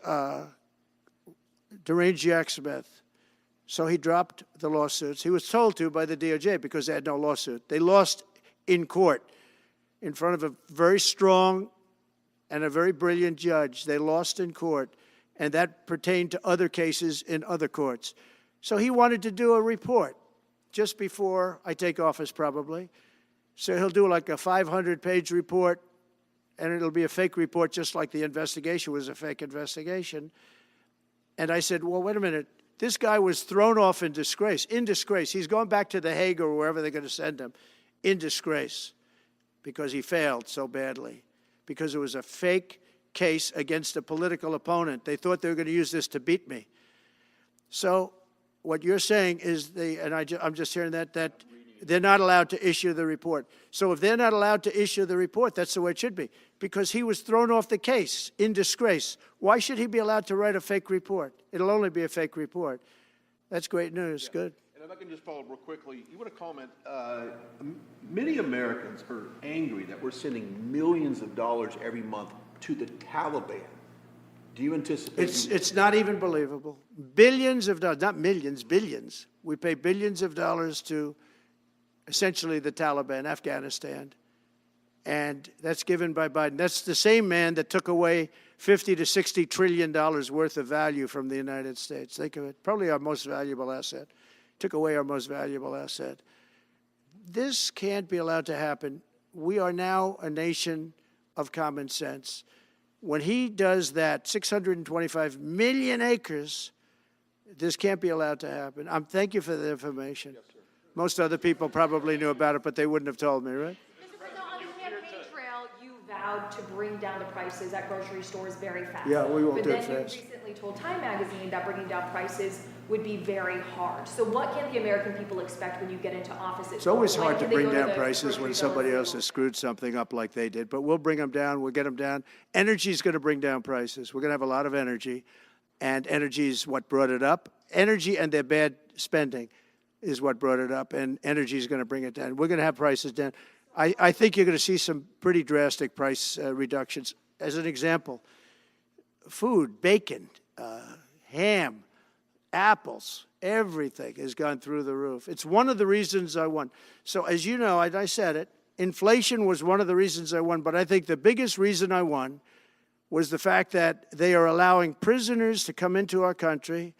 deranged Jack Smith. So he dropped the lawsuits. He was told to by the DOJ because they had no lawsuit. They lost in court in front of a very strong and a very brilliant judge. They lost in court, and that pertained to other cases in other courts. So he wanted to do a report just before I take office, probably. So he'll do like a 500-page report, and it'll be a fake report just like the investigation was a fake investigation. And I said, well, wait a minute. This guy was thrown off in disgrace. In disgrace. He's going back to The Hague or wherever they're going to send him. In disgrace. Because he failed so badly. Because it was a fake case against a political opponent. They thought they were going to use this to beat me. So what you're saying is, I'm just hearing that they're not allowed to issue the report. So if they're not allowed to issue the report, that's the way it should be. Because he was thrown off the case in disgrace. Why should he be allowed to write a fake report? It'll only be a fake report. That's great news. Good. And if I can just follow real quickly, you want to comment, many Americans are angry that we're sending millions of dollars every month to the Taliban. Do you anticipate? It's not even believable. Billions of dollars, not millions, billions. We pay billions of dollars to essentially the Taliban, Afghanistan. And that's given by Biden. That's the same man that took away $50 to $60 trillion worth of value from the United States. Think of it. Probably our most valuable asset. Took away our most valuable asset. This can't be allowed to happen. We are now a nation of common sense. When he does that, 625 million acres, this can't be allowed to happen. Thank you for the information. Yes, sir. Most other people probably knew about it, but they wouldn't have told me, right? Mr. President, on the campaign trail, you vowed to bring down the prices at grocery stores very fast. Yeah, we won't but do it fast. But then you recently told Time Magazine that bringing down prices would be very hard. So what can the American people expect when you get into office? It's always hard to bring down prices when somebody else has screwed something up like they did, but we'll bring them down, we'll get them down. Energy is going to bring down prices. We're going to have a lot of energy, and energy is what brought it up. Energy and their bad spending is what brought it up, and energy is going to bring it down. We're going to have prices down. I think you're going to see some pretty drastic price reductions. As an example, food, bacon, ham, apples, everything has gone through the roof. It's one of the reasons I won. So as you know, I said it, inflation was one of the reasons I won, but I think the biggest reason I won was the fact that they are allowing prisoners to come into our country.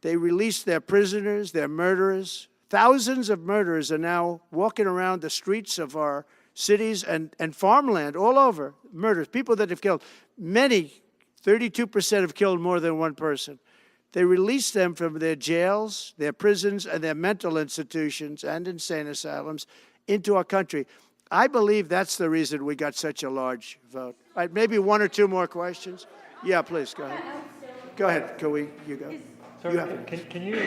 They released their prisoners, their murderers. Thousands of murderers are now walking around the streets of our cities and farmland all over. Murders, people that have killed. Many, 32% have killed more than one person. They released them from their jails, their prisons, and their mental institutions and insane asylums into our country. I believe that's the reason we got such a large vote. All right, maybe one or two more questions. Yeah, please, go ahead. Go ahead, you go. Sir, can you,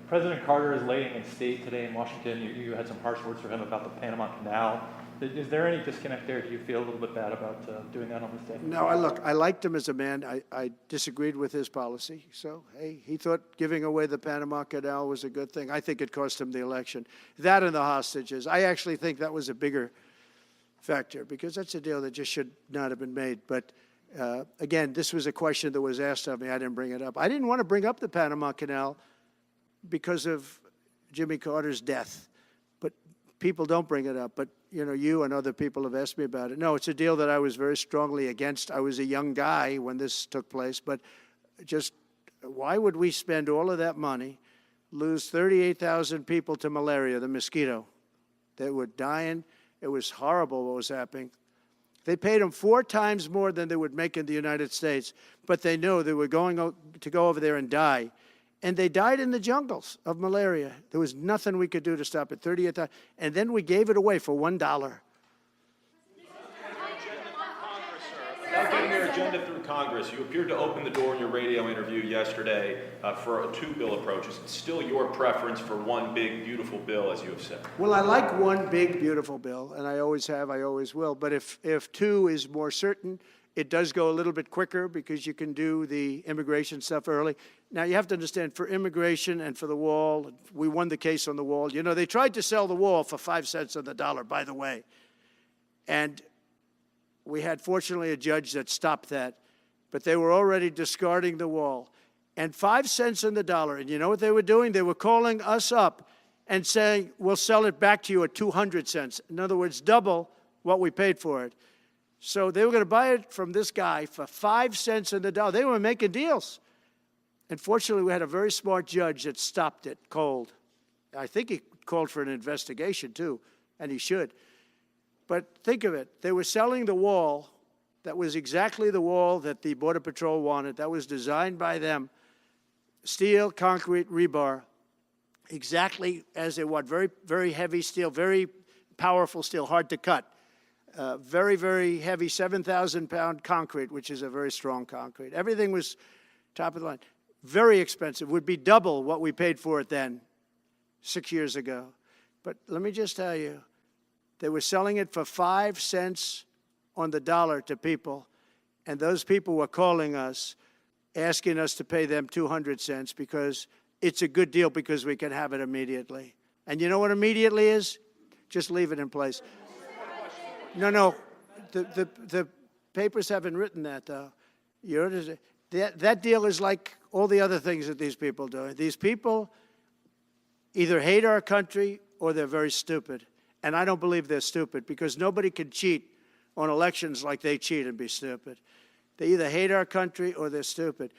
President Carter is laying in state today in Washington. You had some harsh words for him about the Panama Canal. Is there any disconnect there? Do you feel a little bit bad about doing that on this day? No, I liked him as a man. I disagreed with his policy. So, hey, he thought giving away the Panama Canal was a good thing. I think it cost him the election. That and the hostages. I actually think that was a bigger factor because that's a deal that just should not have been made. But again, this was a question that was asked of me. I didn't bring it up. I didn't want to bring up the Panama Canal because of Jimmy Carter's death. But people don't bring it up. But, you know, you and other people have asked me about it. No, it's a deal that I was very strongly against. I was a young guy when this took place. But just why would we spend all of that money, lose 38,000 people to malaria, the mosquito? They were dying. It was horrible what was happening. They paid them 4 times more than they would make in the United States, but they knew they were going to go over there and die. And they died in the jungles of malaria. There was nothing we could do to stop it. 38,000, and then we gave it away for $1. Without getting your agenda through Congress, you appeared to open the door in your radio interview yesterday for a 2-bill approach. Is it still your preference for one big, beautiful bill, as you have said? Well, I like one big, beautiful bill, and I always have, I always will. But if 2 is more certain, it does go a little bit quicker because you can do the immigration stuff early. Now, you have to understand, for immigration and for the wall, we won the case on the wall. You know, they tried to sell the wall for 5 cents on the dollar, by the way. And we had, fortunately, a judge that stopped that. But they were already discarding the wall. And 5 cents on the dollar. And you know what they were doing? They were calling us up and saying, we'll sell it back to you at 200 cents. In other words, double what we paid for it. So they were going to buy it from this guy for 5 cents on the dollar. They were making deals. And fortunately, we had a very smart judge that stopped it cold. I think he called for an investigation, too, and he should. But think of it. They were selling the wall that was exactly the wall that the Border Patrol wanted. That was designed by them. Steel, concrete, rebar, exactly as they want. Very, very heavy steel, very powerful steel, hard to cut. Very, very heavy, 7,000-pound concrete, which is a very strong concrete. Everything was top of the line. Very expensive. Would be double what we paid for it then, 6 years ago. But let me just tell you, they were selling it for 5 cents on the dollar to people, and those people were calling us, asking us to pay them 200 cents because it's a good deal because we can have it immediately. And you know what immediately is? Just leave it in place. No, the papers haven't written that, though. That deal is like all the other things that these people do. These people either hate our country or they're very stupid. And I don't believe they're stupid because nobody can cheat on elections like they cheat and be stupid. They either hate our country or they're stupid.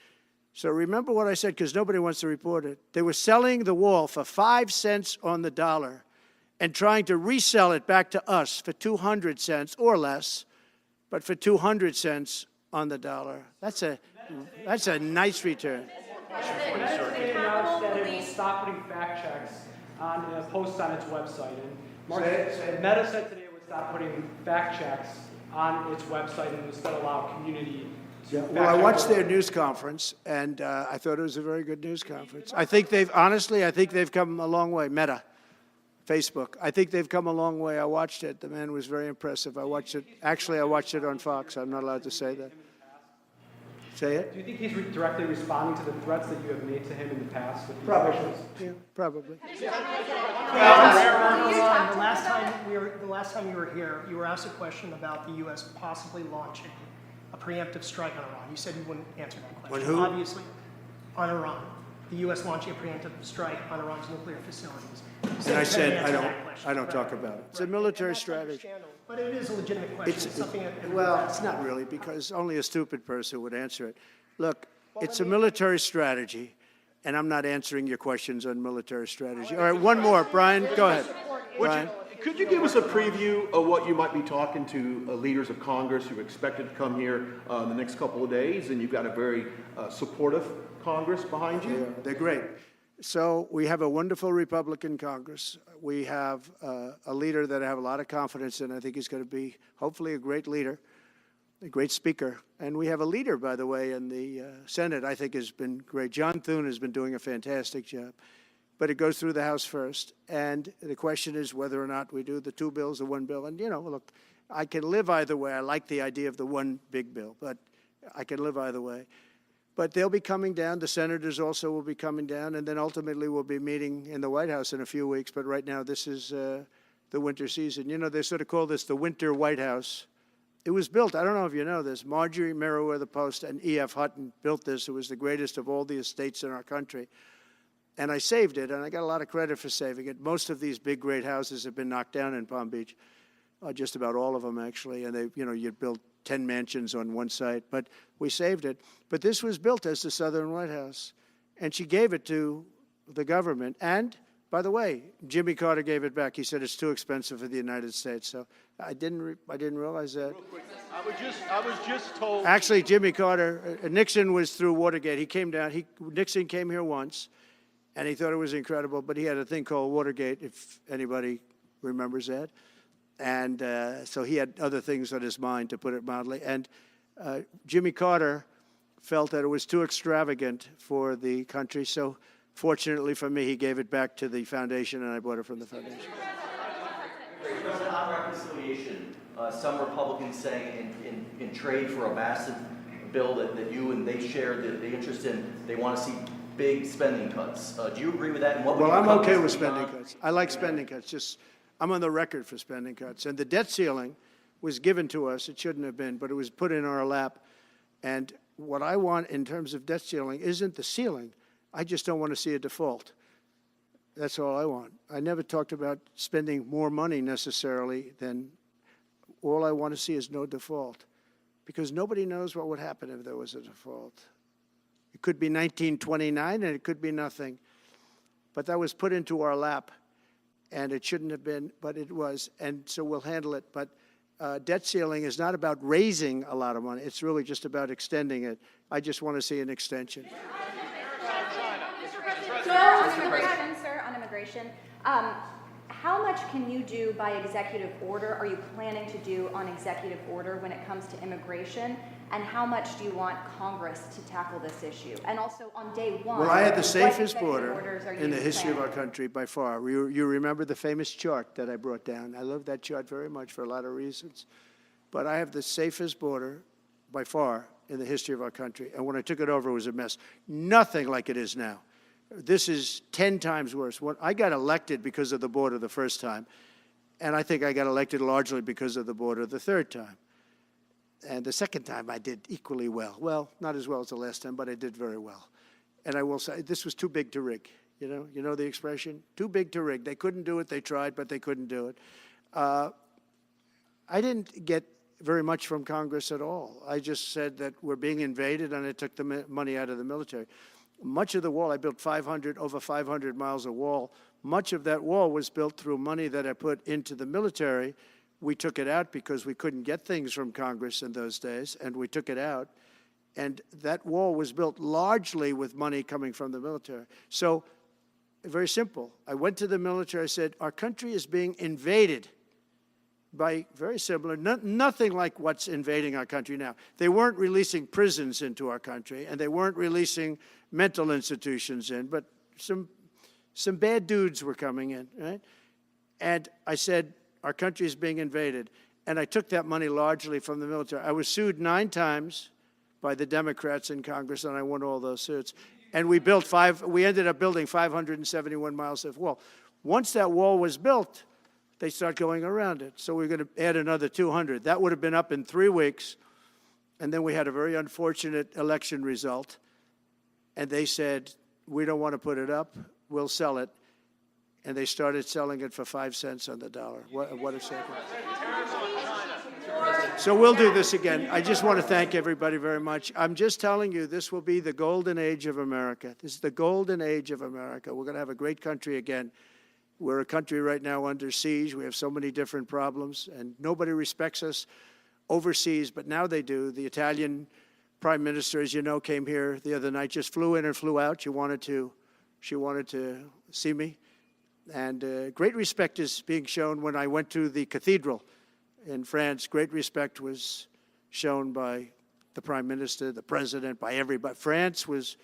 So remember what I said, because nobody wants to report it. They were selling the wall for 5 cents on the dollar and trying to resell it back to us for 200 cents or less, but for 200 cents on the dollar. That's a nice return. Meta today announced that it will stop putting fact checks on posts on its website. And Meta said today it would stop putting fact checks on its website and instead allow community to fact check. Well, I watched their news conference, and I thought it was a very good news conference. I think they've come a long way. Meta, Facebook. I think they've come a long way. I watched it. The man was very impressive. I watched it. Actually, I watched it on Fox. I'm not allowed to say that. Say it? Do you think he's directly responding to the threats that you have made to him in the past with these Probably. issues? Yeah, probably. The last time you were here, you were asked a question about the U.S. possibly launching a preemptive strike on Iran. You said you wouldn't answer that question. On who? Obviously, on Iran. The U.S. launching a preemptive strike on Iran's nuclear facilities. And I said I don't talk about it. It's a military strategy. But it is a legitimate question. It's something that It's not really, because only a stupid person would answer it. Look, it's a military strategy, and I'm not answering your questions on military strategy. All right, one more. Brian, go ahead. Brian. Could you give us a preview of what you might be talking to leaders of Congress who are expected to come here in the next couple of days? And you've got a very supportive Congress behind you. Yeah, they're great. So we have a wonderful Republican Congress. We have a leader that I have a lot of confidence in. I think he's going to be, hopefully, a great leader, a great speaker. And we have a leader, by the way, in the Senate I think has been great. John Thune has been doing a fantastic job. But it goes through the House first. And the question is whether or not we do the 2 bills, the 1 bill. And, look, I can live either way. I like the idea of the one big bill, but I can live either way. But they'll be coming down. The senators also will be coming down. And then ultimately we'll be meeting in the White House in a few weeks. But right now this is the winter season. They sort of call this the winter White House. It was built, I don't know if you know this, Marjorie Meriwether Post and E.F. Hutton built this. It was the greatest of all the estates in our country. And I saved it, and I got a lot of credit for saving it. Most of these big, great houses have been knocked down in Palm Beach, just about all of them, actually. And they, you'd build 10 mansions on one site, but we saved it. But this was built as the Southern White House, and she gave it to the government. And, by the way, Jimmy Carter gave it back. He said it's too expensive for the United States. So I didn't realize that. Real quick, I was just told. Actually, Jimmy Carter, Nixon was through Watergate. He came down. Nixon came here once, and he thought it was incredible. But he had a thing called Watergate, if anybody remembers that. And so he had other things on his mind, to put it mildly. And Jimmy Carter felt that it was too extravagant for the country. So fortunately for me, he gave it back to the foundation, and I bought it from the foundation. President, on reconciliation, some Republicans saying in trade for a massive bill that you and they share the interest in, they want to see big spending cuts. Do you agree with that? And what would Well, I'm okay with beyond? spending cuts. I like spending cuts. Just, I'm on the record for spending cuts. And the debt ceiling was given to us. It shouldn't have been, but it was put in our lap. And what I want in terms of debt ceiling isn't the ceiling. I just don't want to see a default. That's all I want. I never talked about spending more money necessarily than all I want to see is no default, because nobody knows what would happen if there was a default. It could be 1929 and it could be nothing. But that was put into our lap, and it shouldn't have been, but it was, and so we'll handle it. But debt ceiling is not about raising a lot of money. It's really just about extending it. I just want to see an extension. On immigration, how much can you do by executive order? Are you planning to do on executive order when it comes to immigration? And how much do you want Congress to tackle this issue? And also on day one, Well, I had the what safest executive border orders are in the you history of our planning? country by far. You remember the famous chart that I brought down. I love that chart very much for a lot of reasons. But I have the safest border by far in the history of our country. And when I took it over, it was a mess. Nothing like it is now. This is 10 times worse. When I got elected because of the border the first time, and I think I got elected largely because of the border the third time. And the second time I did equally well. Well, not as well as the last time, but I did very well. And I will say, this was too big to rig. You know the expression? Too big to rig. They couldn't do it. They tried, but they couldn't do it. I didn't get very much from Congress at all. I just said that we're being invaded, and I took the money out of the military. Much of the wall, I built over 500 miles of wall. Much of that wall was built through money that I put into the military. We took it out because we couldn't get things from Congress in those days, and we took it out. And that wall was built largely with money coming from the military. So, very simple. I went to the military, I said, our country is being invaded by very similar, nothing like what's invading our country now. They weren't releasing prisons into our country, and they weren't releasing mental institutions in, but some bad dudes were coming in, right? And I said, our country is being invaded. And I took that money largely from the military. I was sued 9 times by the Democrats in Congress, and I won all those suits. And we ended up building 571 miles of wall. Once that wall was built, they start going around it. So we're going to add another 200. That would have been up in 3 weeks. And then we had a very unfortunate election result. And they said, we don't want to put it up. We'll sell it. And they started selling it for 5 cents on the dollar. What a second. So we'll do this again. I just want to thank everybody very much. I'm just telling you, this will be the golden age of America. This is the golden age of America. We're going to have a great country again. We're a country right now under siege. We have so many different problems, and nobody respects us overseas, but now they do. The Italian prime minister, as you know, came here the other night, just flew in and flew out. She wanted to see me. And great respect is being shown when I went to the cathedral in France. Great respect was shown by the prime minister, the president, by everybody. France was,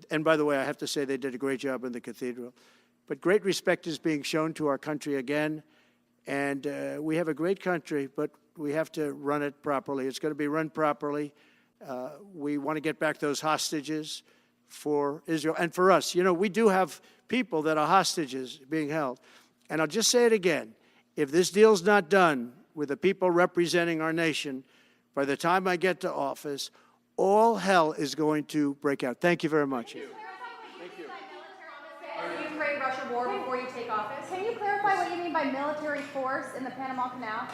and by the way, I have to say they did a great job in the cathedral. But great respect is being shown to our country again. And we have a great country, but we have to run it properly. It's going to be run properly. We want to get back those hostages for Israel and for us. You know, we do have people that are hostages being held. And I'll just say it again. If this deal's not done with the people representing our nation, by the time I get to office, all hell is going to break out. Thank you very much. Ukraine-Russia war before you take office? Can you clarify what you mean by military force in the Panama Canal?